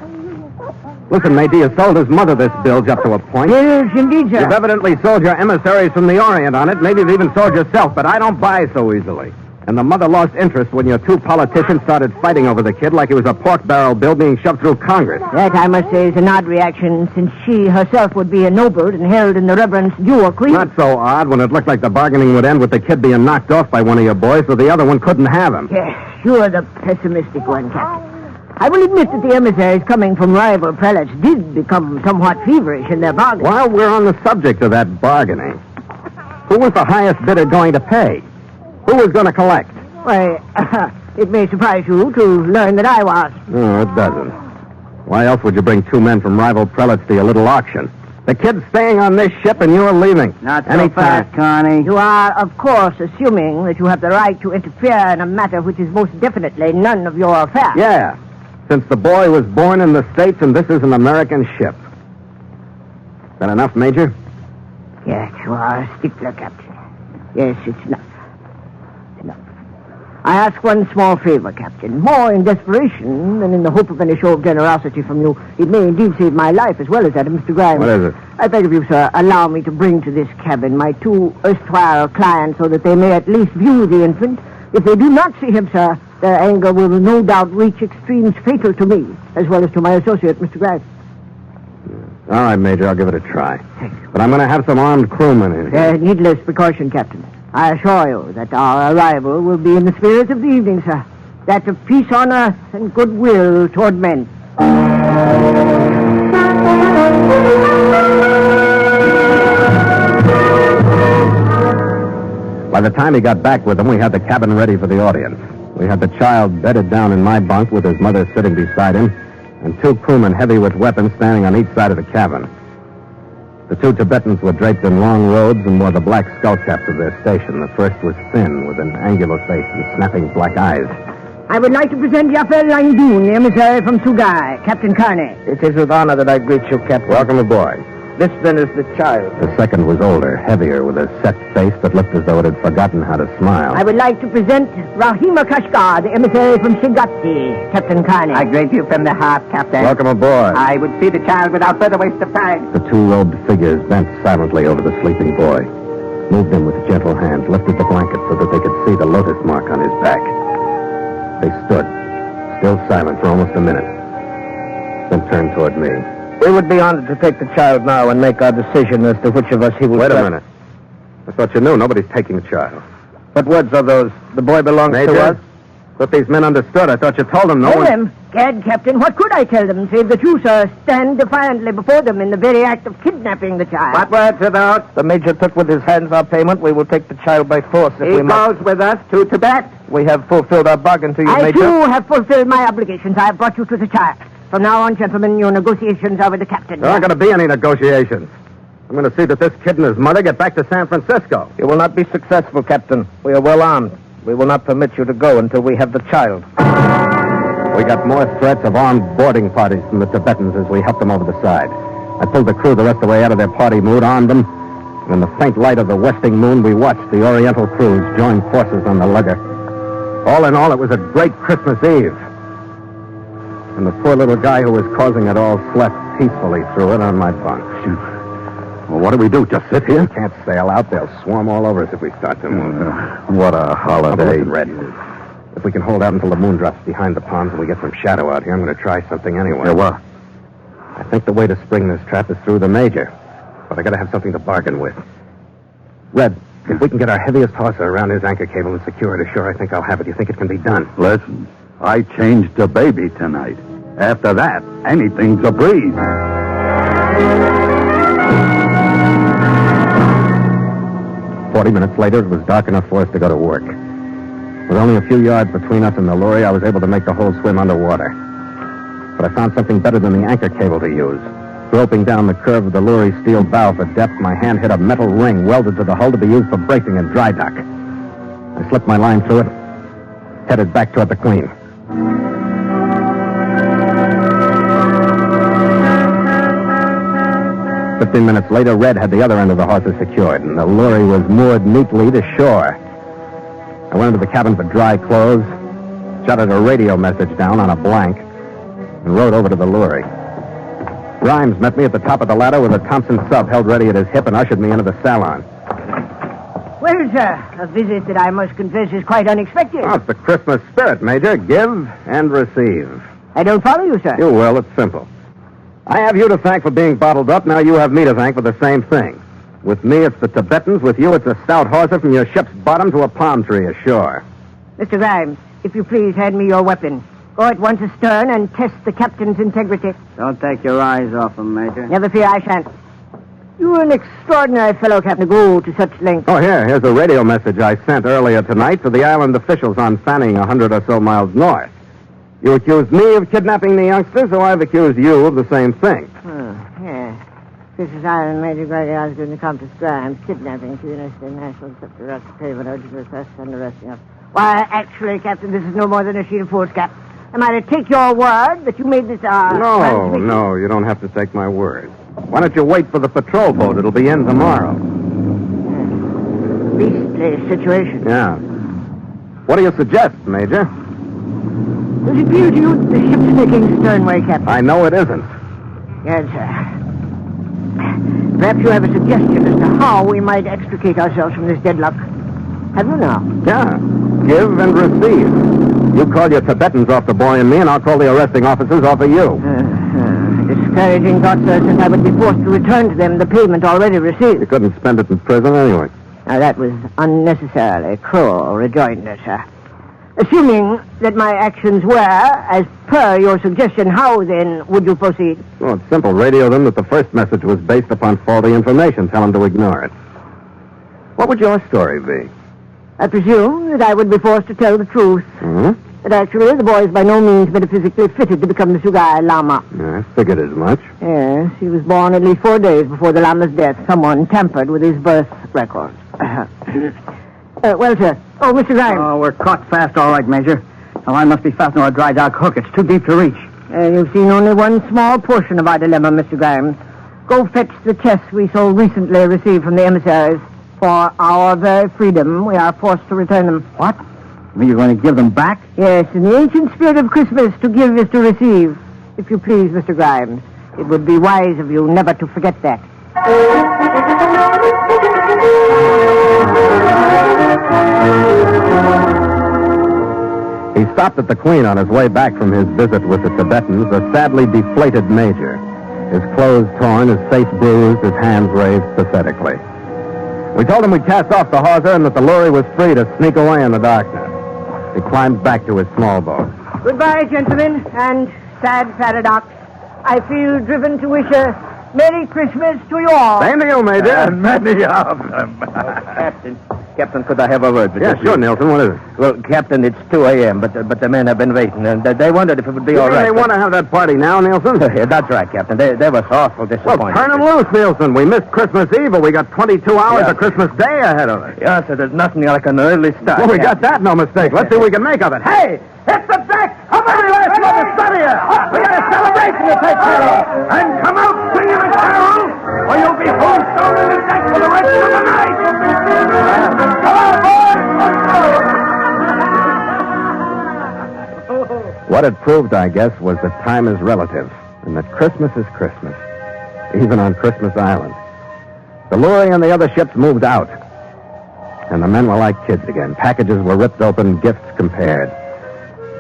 Listen, matey, you sold his mother this bilge up to a point. Yes, indeed, sir. You've evidently sold your emissaries from the Orient on it. Maybe you've even sold yourself, but I don't buy so easily. And the mother lost interest when your 2 politicians started fighting over the kid like he was a pork barrel bill being shoved through Congress. That, I must say, is an odd reaction, since she herself would be ennobled and held in the reverence due a queen. Not so odd when it looked like the bargaining would end with the kid being knocked off by one of your boys, so the other one couldn't have him. Yes, you're the pessimistic one, Captain. I will admit that the emissaries coming from rival prelates did become somewhat feverish in their bargaining. While we're on the subject of that bargaining, who was the highest bidder going to pay? Who was going to collect? Why, it may surprise you to learn that I was. No, it doesn't. Why else would you bring 2 men from rival prelates to your little auction? The kid's staying on this ship and you're leaving. Not so fast, Carney. You are, of course, assuming that you have the right to interfere in a matter which is most definitely none of your affair. Yeah, since the boy was born in the States and this is an American ship. Is that enough, Major? Yes, you are a stickler, Captain. Yes, it's enough. I ask one small favor, Captain. More in desperation than in the hope of any show of generosity from you. It may indeed save my life as well as that of Mr. Grimes. What is it? I beg of you, sir, allow me to bring to this cabin my 2 erstwhile clients so that they may at least view the infant. If they do not see him, sir, their anger will no doubt reach extremes fatal to me, as well as to my associate, Mr. Grimes. All right, Major, I'll give it a try. But I'm going to have some armed crewmen in here. Needless precaution, Captain. I assure you that our arrival will be in the spirit of the evening, sir. That of peace on earth and goodwill toward men. By the time he got back with them, we had the cabin ready for the audience. We had the child bedded down in my bunk with his mother sitting beside him, and 2 crewmen heavy with weapons standing on each side of the cabin. The 2 Tibetans were draped in long robes and wore the black skull caps of their station. The first was thin, with an angular face and snapping black eyes. I would like to present Yafel Langdoon, the emissary from Sugai, Captain Carney. It is with honor that I greet you, Captain. Welcome aboard. This, then, is the child. The second was older, heavier, with a set face that looked as though it had forgotten how to smile. I would like to present Rahima Kashgar, the emissary from Shigati, Captain Carney. I greet you from the heart, Captain. Welcome aboard. I would see the child without further waste of time. The two robed figures bent silently over the sleeping boy, moved him with gentle hands, lifted the blanket so that they could see the lotus mark on his back. They stood, still silent for almost a minute, then turned toward me. We would be honored to take the child now and make our decision as to which of us he will... Wait a minute. I thought you knew. Nobody's taking the child. What words are those? The boy belongs Major, to us? Thought these men understood. I thought you told them no Tell one... them. Gad, Captain, what could I tell them, save that you, sir, stand defiantly before them in the very act of kidnapping the child? What words are those? The Major took with his hands our payment. We will take the child by force if we must. He goes with us to Tibet. We have fulfilled our bargain to you, I, Major. too, have fulfilled my obligations. I have brought you to the child. From now on, gentlemen, your negotiations are with the captain. There aren't going to be any negotiations. I'm going to see that this kid and his mother get back to San Francisco. You will not be successful, Captain. We are well armed. We will not permit you to go until we have the child. We got more threats of armed boarding parties from the Tibetans as we helped them over the side. I pulled the crew the rest of the way out of their party mood, armed them, and in the faint light of the westing moon, we watched the Oriental crews join forces on the lugger. All in all, it was a great Christmas Eve. And the poor little guy who was causing it all slept peacefully through it on my bunk. Well, what do we do? Just sit here? Can't sail out. They'll swarm all over us if we start to move. What a holiday. Listen, Red. If we can hold out until the moon drops behind the palms and we get some shadow out here, I'm going to try something anyway. Yeah, what? I think the way to spring this trap is through the Major. But I got to have something to bargain with. Red, if we can get our heaviest hawser around his anchor cable and secure it ashore, I think I'll have it. You think it can be done? Listen, I changed the baby tonight. After that, anything's a breeze. 40 minutes later, it was dark enough for us to go to work. With only a few yards between us and the lorry, I was able to make the whole swim underwater. But I found something better than the anchor cable to use. Groping down the curve of the lorry's steel bow for depth, my hand hit a metal ring welded to the hull to be used for bracing in dry dock. I slipped my line through it, headed back toward the Queen. Fifteen minutes later, Red had the other end of the hawser secured, and the lorry was moored neatly to shore. I went into the cabin for dry clothes, jotted a radio message down on a blank, and rode over to the lorry. Grimes met me at the top of the ladder with a Thompson sub held ready at his hip and ushered me into the salon. Well, sir, a visit that I must confess is quite unexpected. Oh, it's the Christmas spirit, Major. Give and receive. I don't follow you, sir. You will. It's simple. I have you to thank for being bottled up. Now you have me to thank for the same thing. With me, it's the Tibetans. With you, it's a stout hawser from your ship's bottom to a palm tree ashore. Mr. Grimes, if you please, hand me your weapon. Go at once astern and test the captain's integrity. Don't take your eyes off him, Major. Never fear, I shan't. You're an extraordinary fellow, Captain, to go to such lengths. Oh, here's a radio message I sent earlier tonight to the island officials on Fanning, 100 or so miles north. You accused me of kidnapping the youngsters, so I've accused you of the same thing. Yeah. Princess Island, Major Gregory Osgood and Countess Grimes, kidnapping to United States National Secretary of Payment, urgent request and arresting us. Why, actually, Captain, this is no more than a sheet of foolscap. Am I to take your word that you made this, transmission? No, you don't have to take my word. Why don't you wait for the patrol boat? It'll be in tomorrow. Beastly situation. Yeah. What do you suggest, Major? Does it appear to you that the ship's making sternway, Captain? I know it isn't. Yes, sir. Perhaps you have a suggestion as to how we might extricate ourselves from this deadlock. Have you now? Yeah. Give and receive. You call your Tibetans off the boy and me, and I'll call the arresting officers off of you. Discouraging thought, sir, since I would be forced to return to them the payment already received. You couldn't spend it in prison anyway. Now, that was unnecessarily cruel rejoinder, sir. Assuming that my actions were, as per your suggestion, how, then, would you proceed? Well, it's simple. Radio them that the first message was based upon faulty information. Tell them to ignore it. What would your story be? I presume that I would be forced to tell the truth. Mm-hmm. That actually the boy is by no means metaphysically fitted to become the Sugai Lama. Yeah, I figured as much. Yes, he was born at least 4 days before the Lama's death. Someone tampered with his birth record. Well, sir. Oh, Mr. Grimes. Oh, we're caught fast, all right, Major. Now, I must be fastened to a dry dock hook. It's too deep to reach. You've seen only one small portion of our dilemma, Mr. Grimes. Go fetch the chests we so recently received from the emissaries. For our very freedom, we are forced to return them. What? I mean, you're going to give them back? Yes, in the ancient spirit of Christmas, to give is to receive. If you please, Mr. Grimes, it would be wise of you never to forget that. He stopped at the Queen on his way back from his visit with the Tibetans, a sadly deflated major. His clothes torn, his face bruised, his hands raised pathetically. We told him we'd cast off the hawser and that the Lory was free to sneak away in the darkness. He climbed back to his small boat. Goodbye, gentlemen, and sad paradox. I feel driven to wish a Merry Christmas to you all. Same to you, Major. And many of them. Captain, could I have a word with you? Yeah, sure, Nielsen. What is it? Well, Captain, it's 2 a.m., but the men have been waiting, and they wondered if it would be all right. They want to have that party now, Nielsen? Yeah, that's right, Captain. They were awful disappointed. Well, turn them loose, Nielsen. We missed Christmas Eve, but we got 22 hours of Christmas Day ahead of us. Yeah, so there's nothing like an early start. Well, we got that, no mistake. Let's see what we can make of it. Hey, hit the deck! Come on, last one to study it! We got a celebration to take care of! And come out singing a carol, or you'll be home stone in the deck for the rest of the night! Come on, boys! What it proved, I guess, was that time is relative, and that Christmas is Christmas, even on Christmas Island. The Lory and the other ships moved out, and the men were like kids again. Packages were ripped open, gifts compared.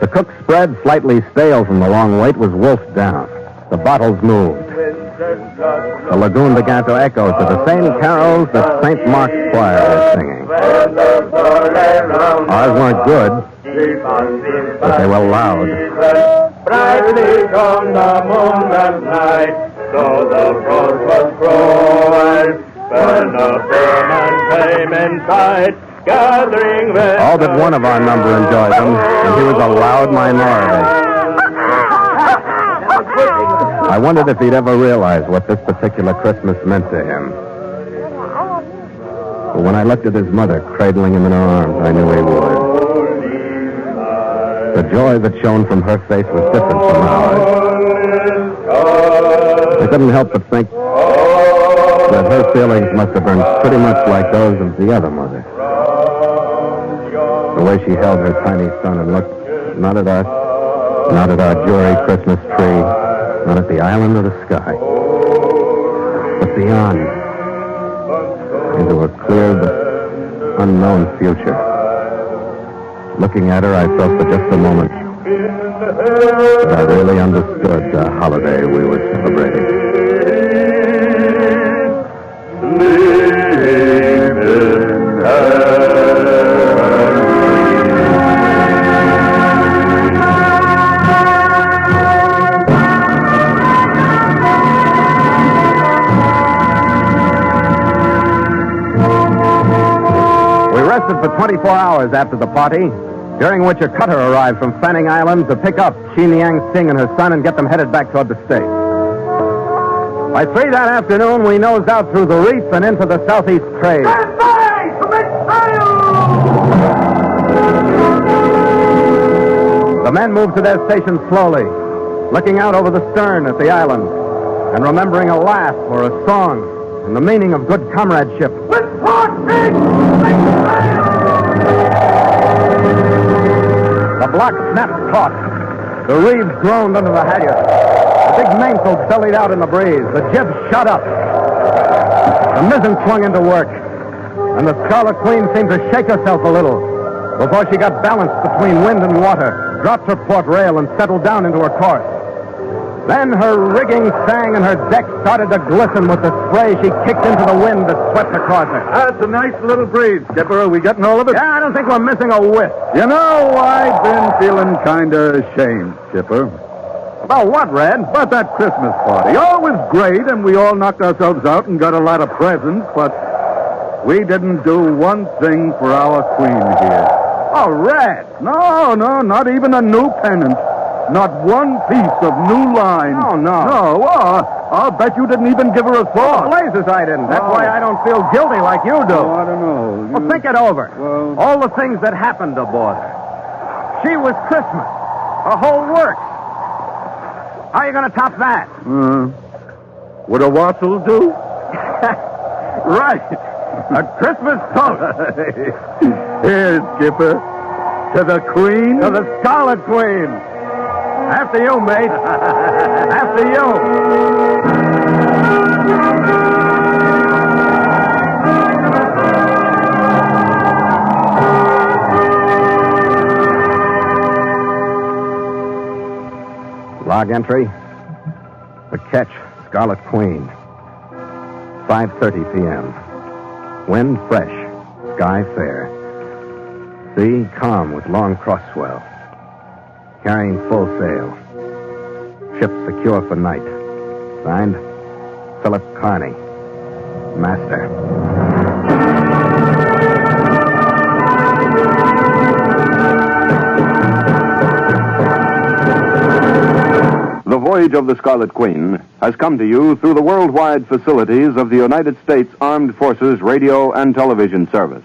The cook's spread, slightly stale from the long wait, was wolfed down. The bottles moved. The lagoon began to echo to the same carols that St. Mark's choir was singing. Ours weren't good, but they were loud. Brightly shone the moon that night, so the frost was growing. When the foreman came in sight, gathering with all but one of our number enjoyed them, and he was a loud minority. I wondered if he'd ever realize what this particular Christmas meant to him. But when I looked at his mother cradling him in her arms, I knew he would. The joy that shone from her face was different from ours. I couldn't help but think that her feelings must have been pretty much like those of the other mother. The way she held her tiny son and looked not at us, not at our jury Christmas tree, not at the island or the sky, but beyond, into a clear but unknown future. Looking at her, I felt for just a moment that I really understood the holiday we were celebrating. For 24 hours after the party, during which a cutter arrived from Fanning Island to pick up Chi Niang Sing and her son and get them headed back toward the States. By 3 that afternoon, we nosed out through the reef and into the southeast trade. Stand by! Commit sail! The men moved to their stations slowly, looking out over the stern at the island and remembering a laugh or a song and the meaning of good comradeship. With port big! The block snapped taut. The reeds groaned under the halyards. The big mainsail bellied out in the breeze. The jib shot up. The mizzen swung into work. And the Scarlet Queen seemed to shake herself a little before she got balanced between wind and water, dropped her port rail, and settled down into her course. Then her rigging sang and her deck started to glisten with the spray she kicked into the wind that swept across her. That's a nice little breeze, Skipper. Are we getting all of it? Yeah, I don't think we're missing a whiff. You know, I've been feeling kind of ashamed, Skipper. About what, Red? About that Christmas party. Oh, it was great, and we all knocked ourselves out and got a lot of presents, but we didn't do one thing for our queen here. Oh, Red! No, not even a new pennant. Not one piece of new line. Oh, no. No, I'll bet you didn't even give her a thought. Blazes, I didn't. That's why I don't feel guilty like you do. Oh, I don't know. Well, think it over. Well... all the things that happened aboard her. She was Christmas. Her whole works. How are you going to top that? Would a wassail do? Right. A Christmas toast. Here, Skipper. To the Queen. To the Scarlet Queen. After you, mate. After you. Log entry. The Ketch, Scarlet Queen. 5:30 p.m. Wind fresh. Sky fair. Sea calm with long cross swell. Carrying full sail. Ship secure for night. Signed, Philip Carney. Master. The Voyage of the Scarlet Queen has come to you through the worldwide facilities of the United States Armed Forces Radio and Television Service.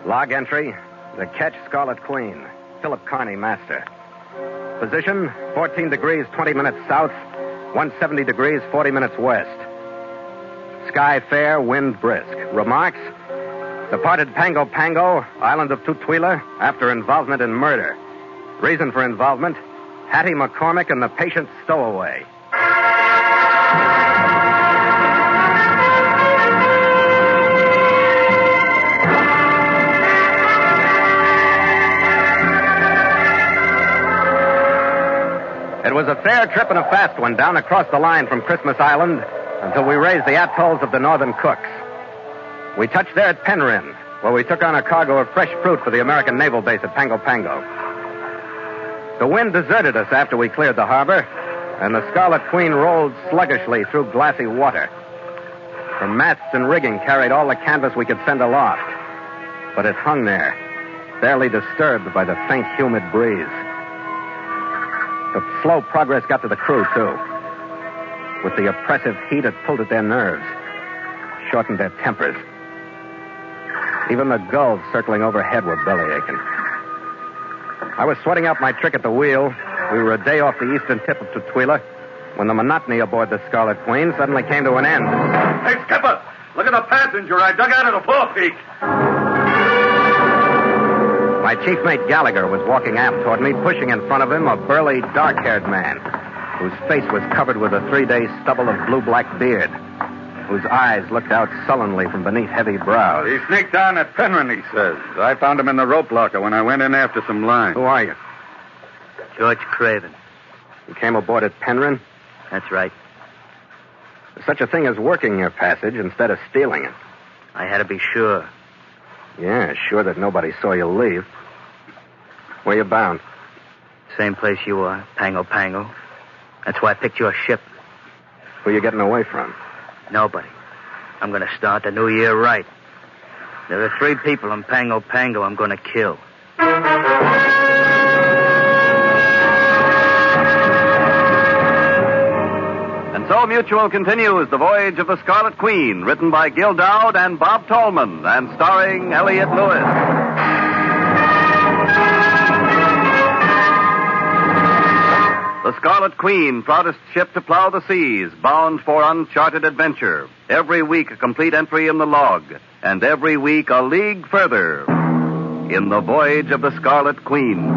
Log entry, the Ketch Scarlet Queen, Philip Carney, master. Position, 14 degrees, 20 minutes south, 170 degrees, 40 minutes west. Sky fair, wind brisk. Remarks, departed Pango Pango, island of Tutuila, after involvement in murder. Reason for involvement, Hattie McCormick and the patient stowaway. It was a fair trip and a fast one down across the line from Christmas Island until we raised the atolls of the Northern Cooks. We touched there at Penryn, where we took on a cargo of fresh fruit for the American naval base at Pango Pango. The wind deserted us after we cleared the harbor, and the Scarlet Queen rolled sluggishly through glassy water. Her masts and rigging carried all the canvas we could send aloft, but it hung there, barely disturbed by the faint, humid breeze. The slow progress got to the crew, too. With the oppressive heat, it pulled at their nerves, shortened their tempers. Even the gulls circling overhead were belly-aching. I was sweating out my trick at the wheel. We were a day off the eastern tip of Tutuila when the monotony aboard the Scarlet Queen suddenly came to an end. Hey, Skipper, look at the passenger I dug out of the forepeak. My chief mate Gallagher was walking aft toward me, pushing in front of him a burly, dark-haired man whose face was covered with a 3-day stubble of blue-black beard, whose eyes looked out sullenly from beneath heavy brows. He sneaked down at Penryn, he says. I found him in the rope locker when I went in after some line. Who are you? George Craven. You came aboard at Penryn? That's right. There's such a thing as working your passage instead of stealing it. I had to be sure. Yeah, sure that nobody saw you leave. Where you bound? Same place you are, Pango Pango. That's why I picked your ship. Who you getting away from? Nobody. I'm going to start the new year right. There are 3 people in Pango Pango I'm going to kill. And so Mutual continues The Voyage of the Scarlet Queen, written by Gil Dowd and Bob Tallman, and starring Elliott Lewis. The Scarlet Queen, proudest ship to plow the seas, bound for uncharted adventure. Every week a complete entry in the log, and every week a league further in The Voyage of the Scarlet Queen.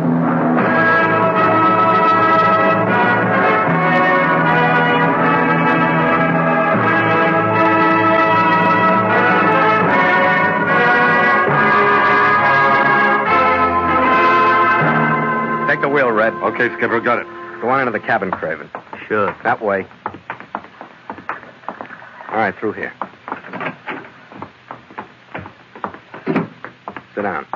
Take the wheel, Red. Okay, Skipper, got it. Go on into the cabin, Craven. Sure. That way. All right, through here. Sit down.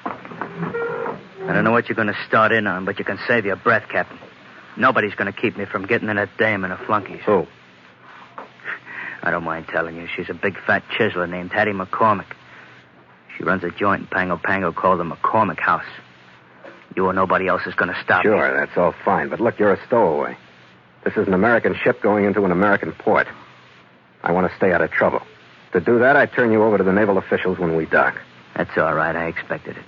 I don't know what you're going to start in on, but you can save your breath, Captain. Nobody's going to keep me from getting in that dame and her flunkies. Who? I don't mind telling you. She's a big fat chiseler named Hattie McCormick. She runs a joint in Pango Pango called the McCormick House. You or nobody else is going to stop me. Sure, that's all fine. But look, you're a stowaway. This is an American ship going into an American port. I want to stay out of trouble. To do that, I turn you over to the naval officials when we dock. That's all right. I expected it.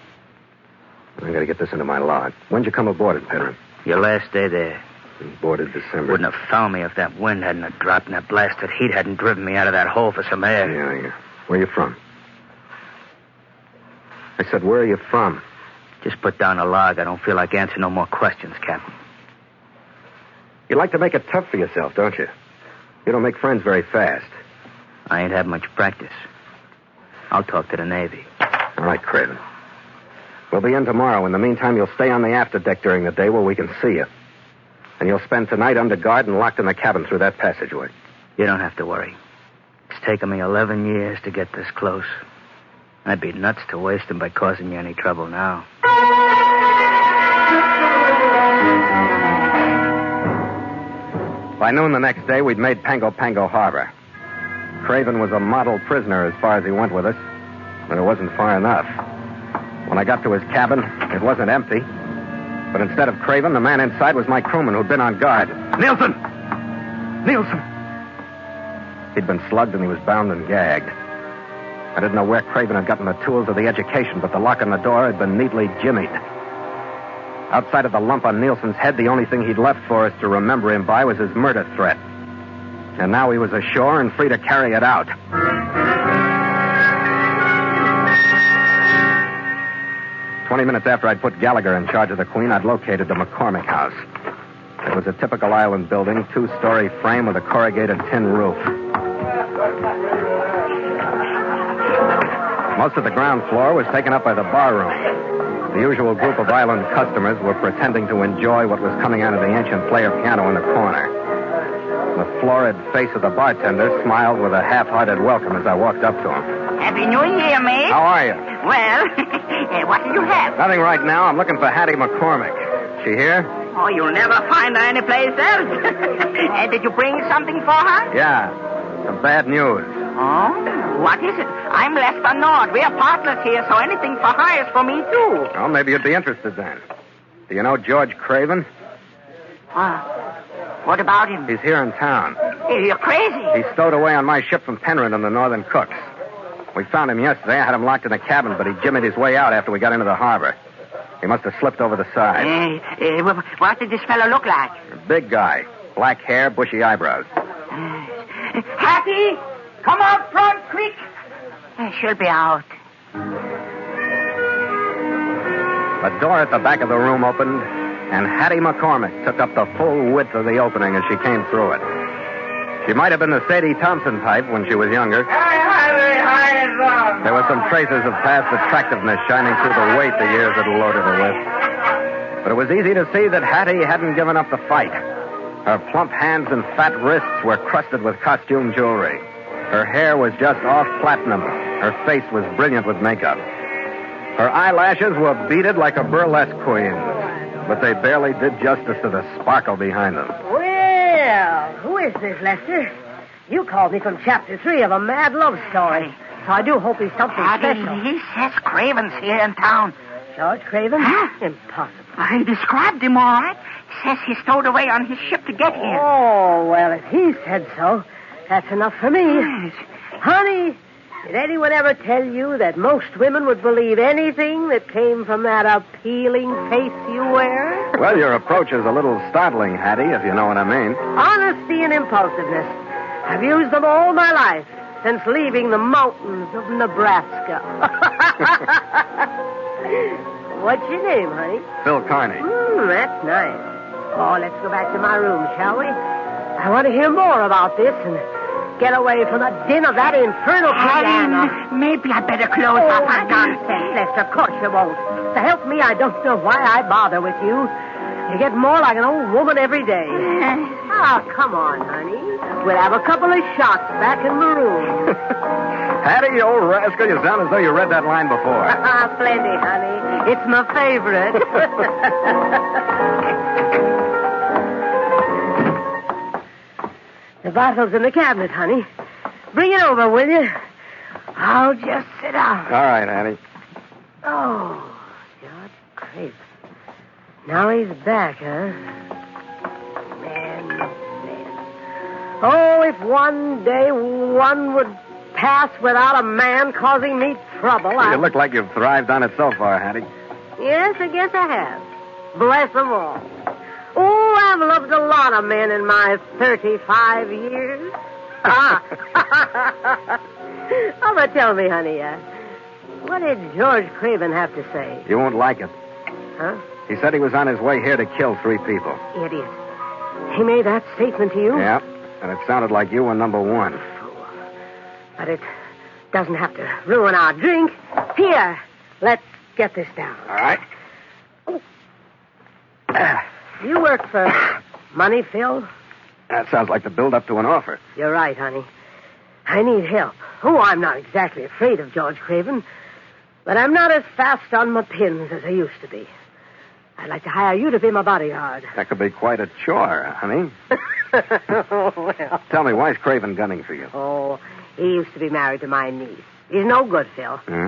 I'm going to get this into my log. When'd you come aboard it, Penryn? Your last day there. Boarded December. Wouldn't have found me if that wind hadn't have dropped and that blasted heat hadn't driven me out of that hole for some air. Yeah. Where are you from? I said, where are you from? Just put down a log. I don't feel like answering no more questions, Captain. You like to make it tough for yourself, don't you? You don't make friends very fast. I ain't had much practice. I'll talk to the Navy. All right, Craven. We'll be in tomorrow. In the meantime, you'll stay on the afterdeck during the day where we can see you. And you'll spend tonight under guard and locked in the cabin through that passageway. You don't have to worry. It's taken me 11 years to get this close. I'd be nuts to waste them by causing you any trouble now. By noon the next day, we'd made Pango Pango Harbor. Craven was a model prisoner as far as he went with us, but it wasn't far enough. When I got to his cabin, it wasn't empty. But instead of Craven, the man inside was my crewman who'd been on guard. Nielsen! He'd been slugged and he was bound and gagged. I didn't know where Craven had gotten the tools or the education, but the lock on the door had been neatly jimmied. Outside of the lump on Nielsen's head, the only thing he'd left for us to remember him by was his murder threat. And now he was ashore and free to carry it out. 20 minutes after I'd put Gallagher in charge of the Queen, I'd located the McCormick House. It was a typical island building, 2-story frame with a corrugated tin roof. Most of the ground floor was taken up by the barroom. The usual group of island customers were pretending to enjoy what was coming out of the ancient player piano in the corner. The florid face of the bartender smiled with a half-hearted welcome as I walked up to him. Happy New Year, mate. How are you? Well, what do you have? Nothing right now. I'm looking for Hattie McCormick. She here? Oh, you'll never find her anyplace else. Did you bring something for her? Yeah. Some bad news. Oh? What is it? I'm Lester Nord. We're partners here, so anything for her is for me, too. Well, maybe you'd be interested then. Do you know George Craven? What about him? He's here in town. You're crazy. He's stowed away on my ship from Penryn in the Northern Cooks. We found him yesterday. I had him locked in a cabin, but he jimmied his way out after we got into the harbor. He must have slipped over the side. What did this fellow look like? A big guy. Black hair, bushy eyebrows. Hattie, come out front, quick. She'll be out. The door at the back of the room opened, and Hattie McCormick took up the full width of the opening as she came through it. She might have been the Sadie Thompson type when she was younger. There were some traces of past attractiveness shining through the weight the years had loaded her with. But it was easy to see that Hattie hadn't given up the fight. Her plump hands and fat wrists were crusted with costume jewelry. Her hair was just off platinum. Her face was brilliant with makeup. Her eyelashes were beaded like a burlesque queen's, but they barely did justice to the sparkle behind them. Well, who is this, Lester? You called me from Chapter 3 of a mad love story, so I do hope he's something special. He says Craven's here in town. George Craven? Huh? Impossible. He described him all right. Says he stowed away on his ship to get here. Oh, well, if he said so, that's enough for me. Yes. Honey, did anyone ever tell you that most women would believe anything that came from that appealing face you wear? Well, your approach is a little startling, Hattie, if you know what I mean. Honesty and impulsiveness. I've used them all my life, since leaving the mountains of Nebraska. What's your name, honey? Phil Carney. That's nice. Oh, let's go back to my room, shall we? I want to hear more about this and get away from the din of that infernal piano. Maybe I better close up. Nonsense, Lester. Of course you won't. To help me, I don't know why I bother with you. You get more like an old woman every day. Oh, come on, honey. We'll have a couple of shots back in the room. Hattie, you old rascal, you sound as though you read that line before. Plenty, honey. It's my favorite. The bottle's in the cabinet, honey. Bring it over, will you? I'll just sit down. All right, Hattie. Oh, George Craven. Now he's back, huh? Man. Oh, if one day one would pass without a man causing me trouble, You look like you've thrived on it so far, Hattie. Yes, I guess I have. Bless them all. Oh, I've loved a lot of men in my 35 years. Oh, but tell me, honey, what did George Craven have to say? You won't like it. Huh? He said he was on his way here to kill 3 people. Idiot. He made that statement to you? Yeah, and it sounded like you were number 1. But it doesn't have to ruin our drink. Here, let's get this down. All right. You work for money, Phil? That sounds like the build-up to an offer. You're right, honey. I need help. Oh, I'm not exactly afraid of George Craven, but I'm not as fast on my pins as I used to be. I'd like to hire you to be my bodyguard. That could be quite a chore, honey. Well. Tell me, why's Craven gunning for you? Oh, he used to be married to my niece. He's no good, Phil. Hmm?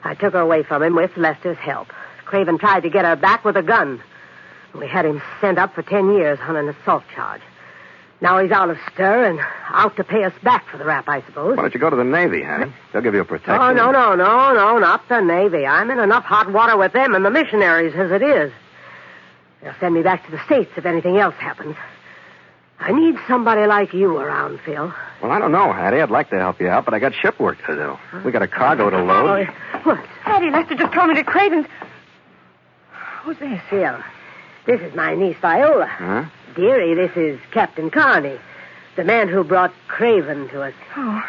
I took her away from him with Lester's help. Craven tried to get her back with a gun. We had him sent up for 10 years on an assault charge. Now he's out of stir and out to pay us back for the rap, I suppose. Why don't you go to the Navy, honey? They'll give you protection. Oh, no, not the Navy. I'm in enough hot water with them and the missionaries as it is. They'll send me back to the States if anything else happens. I need somebody like you around, Phil. Well, I don't know, Hattie. I'd like to help you out, but I got ship work to do. We got a cargo to load. What? Hattie, Lester just told me that Craven's... Who's this? Phil, this is my niece, Viola. Huh? Dearie, this is Captain Carney, the man who brought Craven to us. Oh.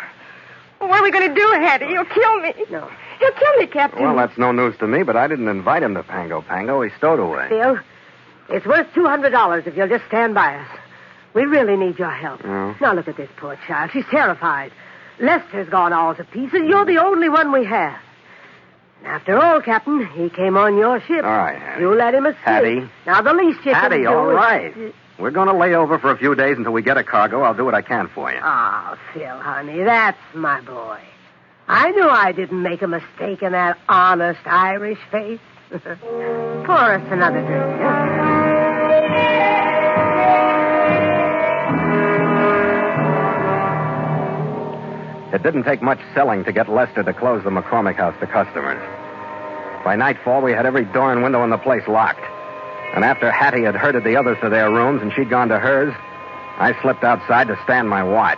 Well, what are we going to do, Hattie? You'll kill me. No. You'll kill me, Captain. Well, that's no news to me, but I didn't invite him to Pango Pango. He stowed away. Phil, it's worth $200 if you'll just stand by us. We really need your help. Oh. Now, look at this poor child. She's terrified. Lester's gone all to pieces. You're the only one we have. And after all, Captain, he came on your ship. All right, Hattie. You let him escape. Hattie. Now, the least you can Hattie, do all is... right. We're going to lay over for a few days until we get a cargo. I'll do what I can for you. Oh, Phil, honey, that's my boy. I knew I didn't make a mistake in that honest Irish face. Pour us another drink, huh? It didn't take much selling to get Lester to close the McCormick house to customers. By nightfall, we had every door and window in the place locked. And after Hattie had herded the others to their rooms and she'd gone to hers, I slipped outside to stand my watch.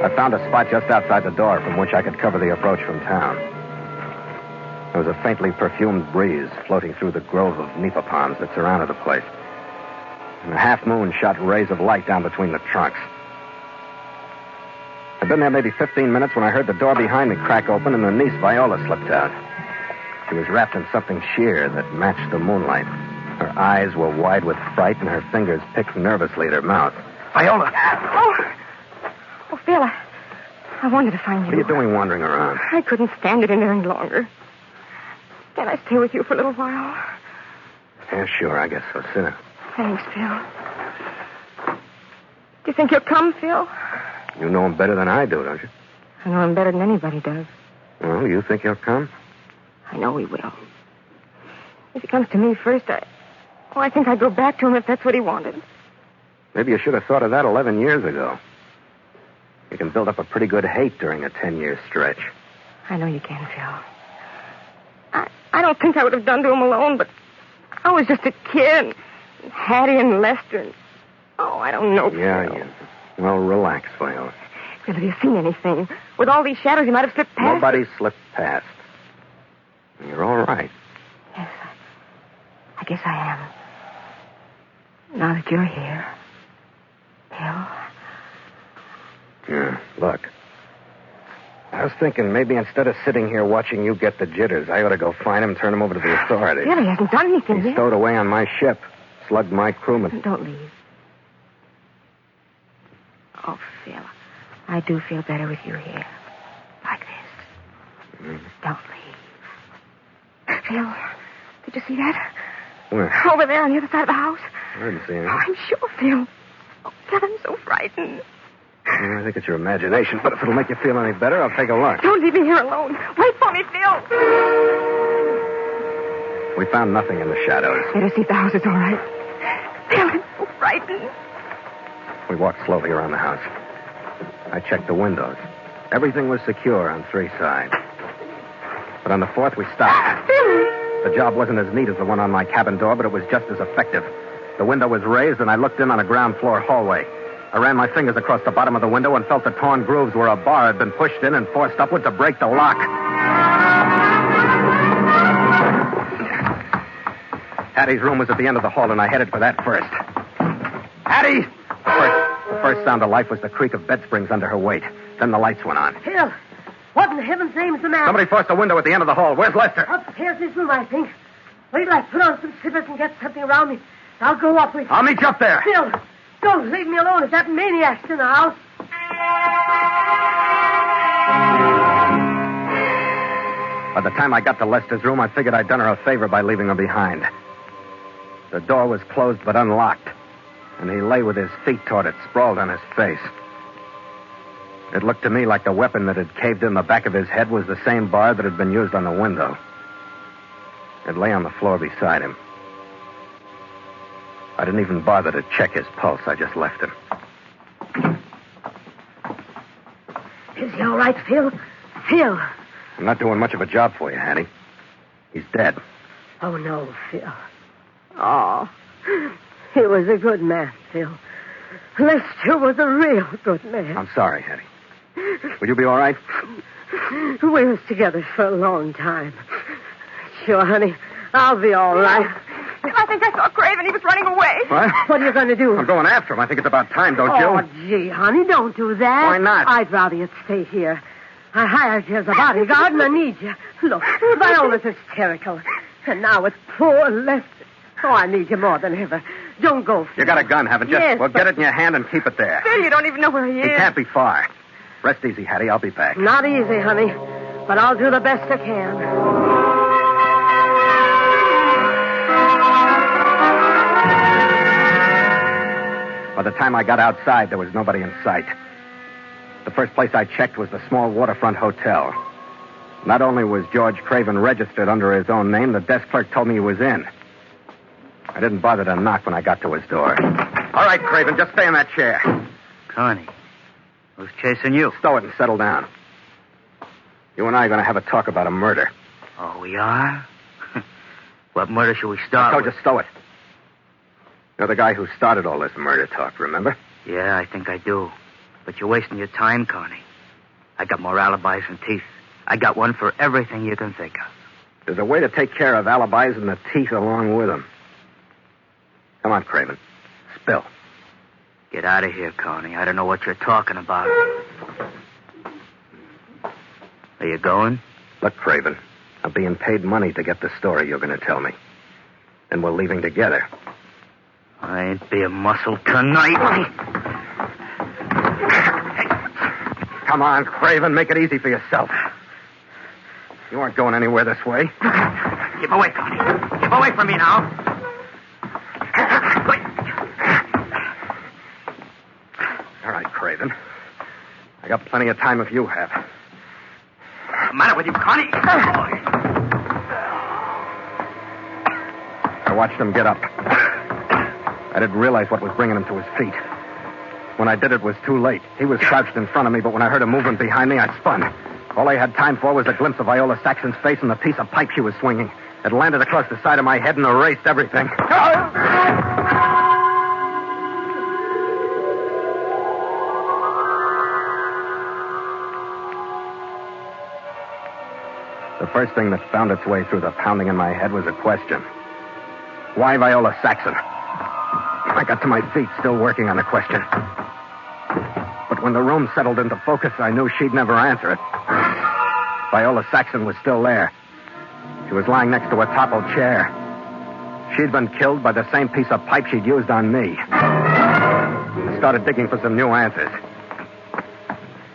I found a spot just outside the door from which I could cover the approach from town. There was a faintly perfumed breeze floating through the grove of nipa palms that surrounded the place. And the half moon shot rays of light down between the trunks. I'd been there maybe 15 minutes when I heard the door behind me crack open and the niece Viola slipped out. She was wrapped in something sheer that matched the moonlight. Her eyes were wide with fright and her fingers picked nervously at her mouth. Viola! Oh, Phil, I wanted to find you. What are you doing wandering around? I couldn't stand it in there any longer. Can I stay with you for a little while? Yeah, sure, I guess so. Sit down. Thanks, Phil. Do you think you'll come, Phil? You know him better than I do, don't you? I know him better than anybody does. Well, you think he'll come? I know he will. If he comes to me first, I think I'd go back to him if that's what he wanted. Maybe you should have thought of that 11 years ago. You can build up a pretty good hate during a 10-year stretch. I know you can, Phil. I don't think I would have done to him alone, but I was just a kid. And Hattie and Lester. And, I don't know, Phil. Yeah. Well, relax, Viola. Phil, have you seen anything? With all these shadows, you might have slipped past. Nobody slipped past. You're all right. Yes, I guess I am. Now that you're here. Phil. Yeah, look. I was thinking maybe instead of sitting here watching you get the jitters, I ought to go find him and turn him over to the authorities. Phil, he hasn't done anything He yet. stowed away on my ship, slugged my crewman. Don't leave. Oh, Phil, I do feel better with you here. Like this. Don't leave. Phil, did you see that? Where? Over there on the other side of the house. I didn't see anything. Oh, I'm sure, Phil. Oh, God, I'm so frightened. I think it's your imagination, but if it'll make you feel any better, I'll take a look. Don't leave me here alone. Wait for me, Phil. We found nothing in the shadows. Better see if the house is all right. Phil, I'm so frightened. We walked slowly around the house. I checked the windows. Everything was secure on 3 sides. But on the 4th, we stopped. The job wasn't as neat as the one on my cabin door, but it was just as effective. The window was raised, and I looked in on a ground floor hallway. I ran my fingers across the bottom of the window and felt the torn grooves where a bar had been pushed in and forced upward to break the lock. Hattie's room was at the end of the hall, and I headed for that first. Hattie! The first sound of life was the creak of bed springs under her weight. Then the lights went on. Phil, what in heaven's name is the matter? Somebody forced a window at the end of the hall. Where's Lester? Upstairs his room, I think. Wait till I put on some slippers and get something around me. I'll go up with you. I'll meet you up there. Phil, don't leave me alone if that maniac's in the house. By the time I got to Lester's room, I figured I'd done her a favor by leaving her behind. The door was closed but unlocked, and he lay with his feet toward it, sprawled on his face. It looked to me like the weapon that had caved in the back of his head was the same bar that had been used on the window. It lay on the floor beside him. I didn't even bother to check his pulse. I just left him. Is he all right, Phil? Phil. I'm not doing much of a job for you, Hattie. He's dead. Oh, no, Phil. Oh, he was a good man, Phil. Lester was a real good man. I'm sorry, Hattie. Will you be all right? We was together for a long time. Sure, honey. I'll be all right. I think I saw Craven. He was running away. What? What are you going to do? I'm going after him. I think it's about time, don't you? Oh, gee, honey, don't do that. Why not? I'd rather you'd stay here. I hired you as a bodyguard, and I need you. Look, Viola's hysterical. And now with poor Lester. Oh, I need you more than ever. Don't go, Phil. You got a gun, haven't you? Yes, Well, get it in your hand and keep it there. Phil, you don't even know where he is. He can't be far. Rest easy, Hattie. I'll be back. Not easy, honey. But I'll do the best I can. By the time I got outside, there was nobody in sight. The first place I checked was the small waterfront hotel. Not only was George Craven registered under his own name, the desk clerk told me he was in. I didn't bother to knock when I got to his door. All right, Craven, just stay in that chair. Carney, who's chasing you? Stow it and settle down. You and I are going to have a talk about a murder. Oh, we are? What murder should we I start told with? you, stow it. You're the guy who started all this murder talk, remember? Yeah, I think I do. But you're wasting your time, Carney. I got more alibis than teeth. I got one for everything you can think of. There's a way to take care of alibis and the teeth along with them. Come on, Craven. Spill. Get out of here, Carney. I don't know what you're talking about. Are you going? Look, Craven, I'm being paid money to get the story you're going to tell me. And we're leaving together. I ain't being muscle tonight. Come on, Craven. Make it easy for yourself. You aren't going anywhere this way. Keep away, Carney. Keep away from me now. All right, Craven. I got plenty of time if you have. What's the matter with you, Carney? I watched him get up. I didn't realize what was bringing him to his feet. When I did, it was too late. He was crouched in front of me, but when I heard a movement behind me, I spun. All I had time for was a glimpse of Viola Saxon's face and the piece of pipe she was swinging. It landed across the side of my head and erased everything. The first thing that found its way through the pounding in my head was a question. Why Viola Saxon? I got to my feet, still working on the question. But when the room settled into focus, I knew she'd never answer it. Viola Saxon was still there. She was lying next to a toppled chair. She'd been killed by the same piece of pipe she'd used on me. I started digging for some new answers.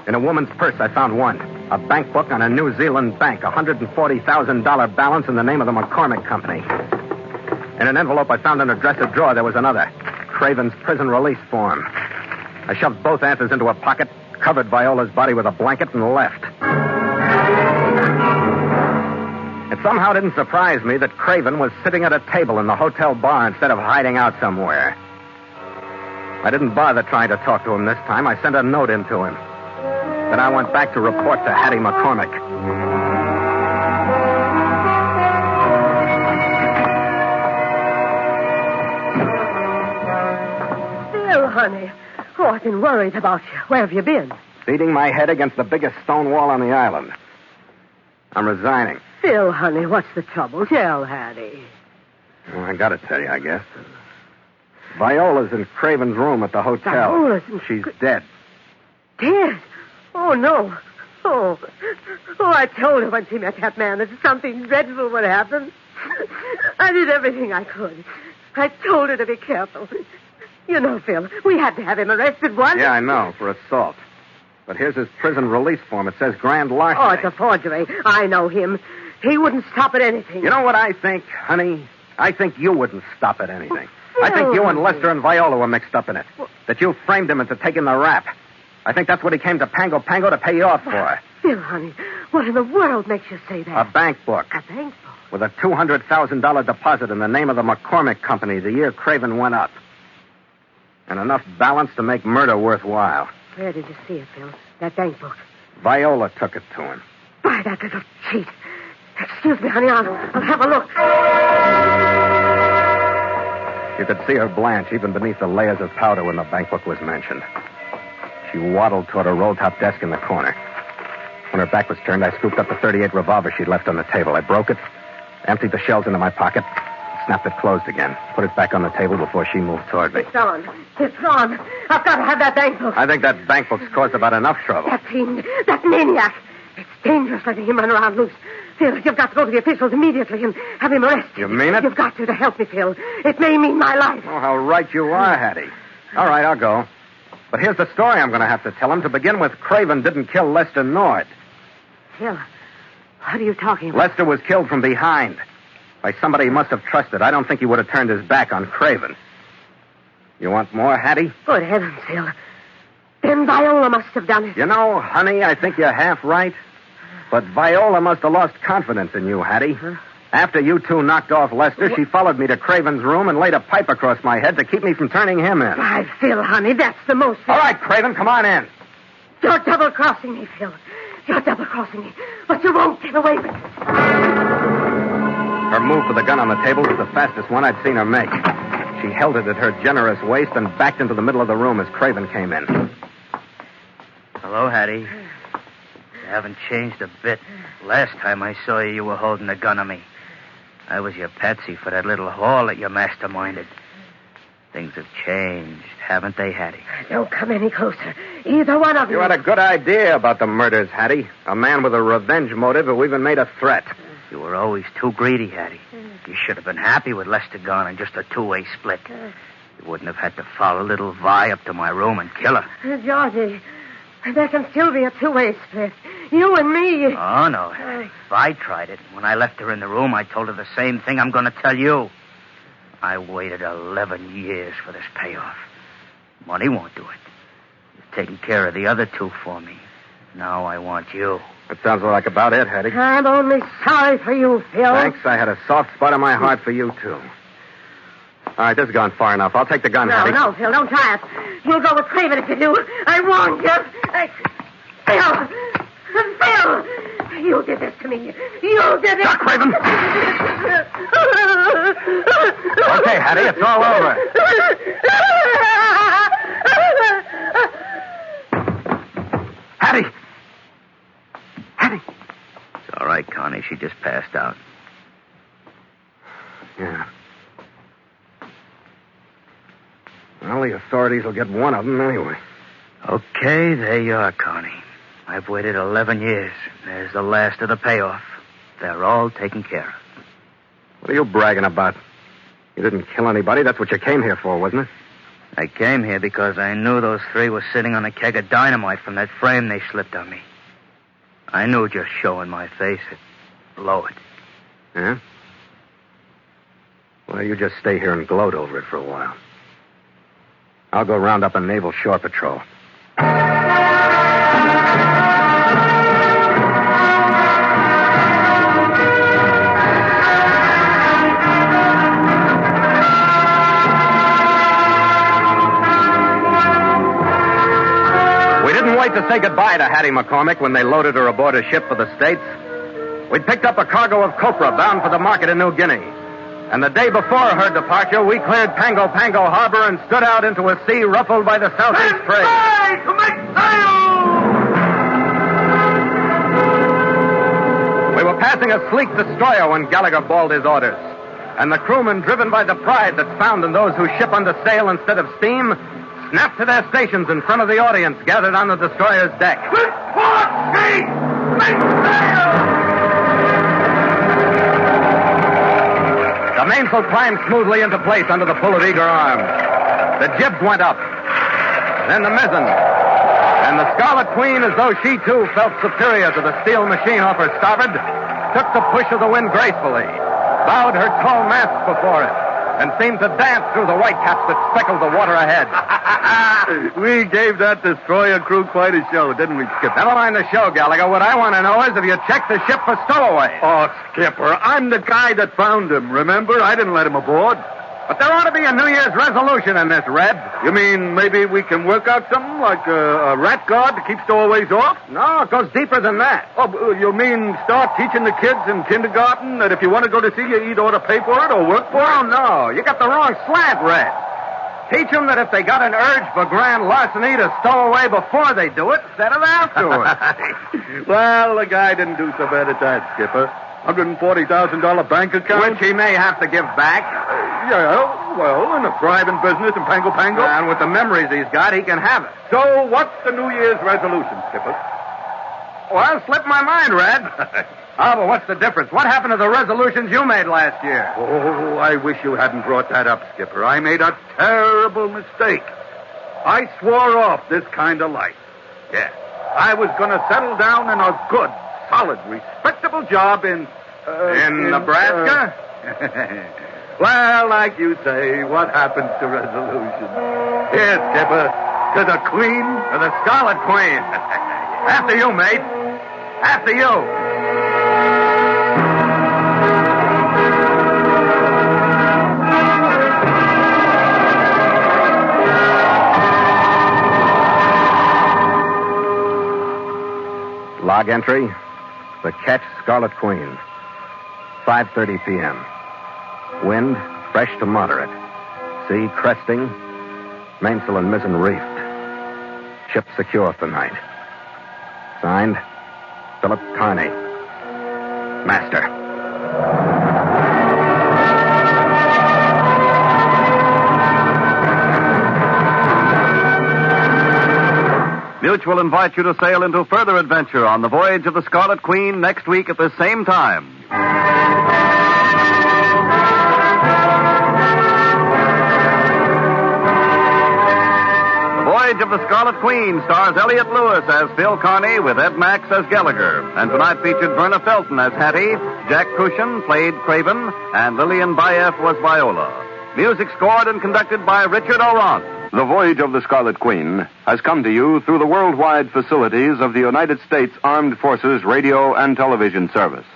In a woman's purse, I found one. A bank book on a New Zealand bank, $140,000 balance in the name of the McCormick Company. In an envelope I found in a dresser drawer, there was another. Craven's prison release form. I shoved both answers into a pocket, covered Viola's body with a blanket, and left. It somehow didn't surprise me that Craven was sitting at a table in the hotel bar instead of hiding out somewhere. I didn't bother trying to talk to him this time. I sent a note in to him. Then I went back to report to Hattie McCormick. Phil, honey. Oh, I've been worried about you. Where have you been? Beating my head against the biggest stone wall on the island. I'm resigning. Phil, honey, what's the trouble? Tell Hattie. Well, I gotta tell you, I guess. Viola's in Craven's room at the hotel. Viola's She's dead. Dead? Oh, no. Oh, I told her when she met that man that something dreadful would happen. I did everything I could. I told her to be careful. You know, Phil, we had to have him arrested once. Yeah, I know, for assault. But here's his prison release form. It says grand larceny. Oh, it's a forgery. I know him. He wouldn't stop at anything. You know what I think, honey? I think you wouldn't stop at anything. I think you and Lester and Viola were mixed up in it. That you framed him into taking the rap. I think that's what he came to Pango Pango to pay you off for. Phil, honey, what in the world makes you say that? A bank book. A bank book? With a $200,000 deposit in the name of the McCormick Company the year Craven went up. And enough balance to make murder worthwhile. Where did you see it, Phil? That bank book? Viola took it to him. By that little cheat. Excuse me, honey, I'll have a look. You could see her blanch even beneath the layers of powder when the bank book was mentioned. She waddled toward a roll-top desk in the corner. When her back was turned, I scooped up the .38 revolver she'd left on the table. I broke it, emptied the shells into my pocket, snapped it closed again, put it back on the table before she moved toward me. It's gone. It's gone. I've got to have that bank book. I think that bank book's caused about enough trouble. That fiend, that maniac. It's dangerous letting him run around loose. Phil, you've got to go to the officials immediately and have him arrested. You mean it? You've got to help me, Phil. It may mean my life. Oh, how right you are, Hattie. All right, I'll go. But here's the story I'm going to have to tell him. To begin with, Craven didn't kill Lester Nord. Phil, what are you talking about? Lester was killed from behind by somebody he must have trusted. I don't think he would have turned his back on Craven. You want more, Hattie? Good heavens, Phil. Then Viola must have done it. You know, honey, I think you're half right. But Viola must have lost confidence in you, Hattie. Huh? After you two knocked off Lester, she followed me to Craven's room and laid a pipe across my head to keep me from turning him in. Why, Phil, honey, that's the most... All right, Craven, come on in. You're double-crossing me, Phil. You're double-crossing me. But you won't get away with it. Her move for the gun on the table was the fastest one I'd seen her make. She held it at her generous waist and backed into the middle of the room as Craven came in. Hello, Hattie. You haven't changed a bit. Last time I saw you, you were holding a gun on me. I was your patsy for that little haul that you masterminded. Things have changed, haven't they, Hattie? Don't come any closer. Either one of you. You had a good idea about the murders, Hattie. A man with a revenge motive who even made a threat. You were always too greedy, Hattie. You should have been happy with Lester gone and just a two-way split. You wouldn't have had to follow little Vi up to my room and kill her. Georgie, there can still be a two-way split. You and me. Oh, no, Hattie. Vi tried it. When I left her in the room, I told her the same thing I'm going to tell you. I waited 11 years for this payoff. Money won't do it. You've taken care of the other two for me. Now I want you. That sounds like about it, Hattie. I'm only sorry for you, Phil. Thanks. I had a soft spot in my heart for you, too. All right, this has gone far enough. I'll take the gun, Hattie. No, Phil, don't try it. You'll go with Craven if you do. I warned you. Phil! You did this to me. You did it. Stop, Craven. Okay, Hattie, it's all over. Hattie! Hattie! It's all right, Carney. She just passed out. Yeah. Well, the authorities will get one of them anyway. Okay, there you are, Carney. I've waited 11 years. There's the last of the payoff. They're all taken care of. What are you bragging about? You didn't kill anybody. That's what you came here for, wasn't it? I came here because I knew those three were sitting on a keg of dynamite from that frame they slipped on me. I knew just showing my face would blow it. Yeah? Well, you just stay here and gloat over it for a while. I'll go round up a naval shore patrol. We didn't wait to say goodbye to Hattie McCormick when they loaded her aboard a ship for the States. We'd picked up a cargo of copra bound for the market in New Guinea. And the day before her departure, we cleared Pango Pango Harbor and stood out into a sea ruffled by the southeast trade. To make sail! We were passing a sleek destroyer when Gallagher bawled his orders. And the crewmen, driven by the pride that's found in those who ship under sail instead of steam, snapped to their stations in front of the audience gathered on the destroyer's deck. With port sheet! Make sail! The mainsail climbed smoothly into place under the pull of eager arms. The jibs went up. Then the mizzen. And the Scarlet Queen, as though she too felt superior to the steel machine off her starboard, took the push of the wind gracefully, bowed her tall masts before it, and seemed to dance through the whitecaps that speckled the water ahead. We gave that destroyer crew quite a show, didn't we, Skipper? Never mind the show, Gallagher. What I want to know is if you checked the ship for stowaway. Oh, Skipper, I'm the guy that found him, remember? I didn't let him aboard. But there ought to be a New Year's resolution in this, Red. You mean maybe we can work out something like a rat guard to keep stowaways off? No, it goes deeper than that. Oh, you mean start teaching the kids in kindergarten that if you want to go to sea, you either ought to pay for it or work for it? No. You got the wrong slant, Red. Teach them that if they got an urge for grand larceny to stow away before they do it instead of afterwards. Well, the guy didn't do so bad at that, Skipper. $140,000 bank account. Which he may have to give back. Yeah, well, in a thriving business in Pango Pango. And with the memories he's got, he can have it. So what's the New Year's resolution, Skipper? Well, slipped my mind, Red. Oh, but what's the difference? What happened to the resolutions you made last year? Oh, I wish you hadn't brought that up, Skipper. I made a terrible mistake. I swore off this kind of life. Yeah. I was going to settle down in a good, solid, respectable job in Nebraska? Well, like you say, what happens to resolutions? Here, Skipper, to the Queen. To the Scarlet Queen. After you, mate. After you. Log entry, the Ketch Scarlet Queen, 5:30 p.m. Wind, fresh to moderate. Sea cresting, mainsail and mizzen reefed. Ship secure for night. Signed, Philip Carney, Master. Mutual invite you to sail into further adventure on the Voyage of the Scarlet Queen next week at the same time. The Voyage of the Scarlet Queen stars Elliot Lewis as Phil Carney with Ed Max as Gallagher. And tonight featured Verna Felton as Hattie, Jack Crucian played Craven, and Lillian Baeff was Viola. Music scored and conducted by Richard Orant. The Voyage of the Scarlet Queen has come to you through the worldwide facilities of the United States Armed Forces Radio and Television Service.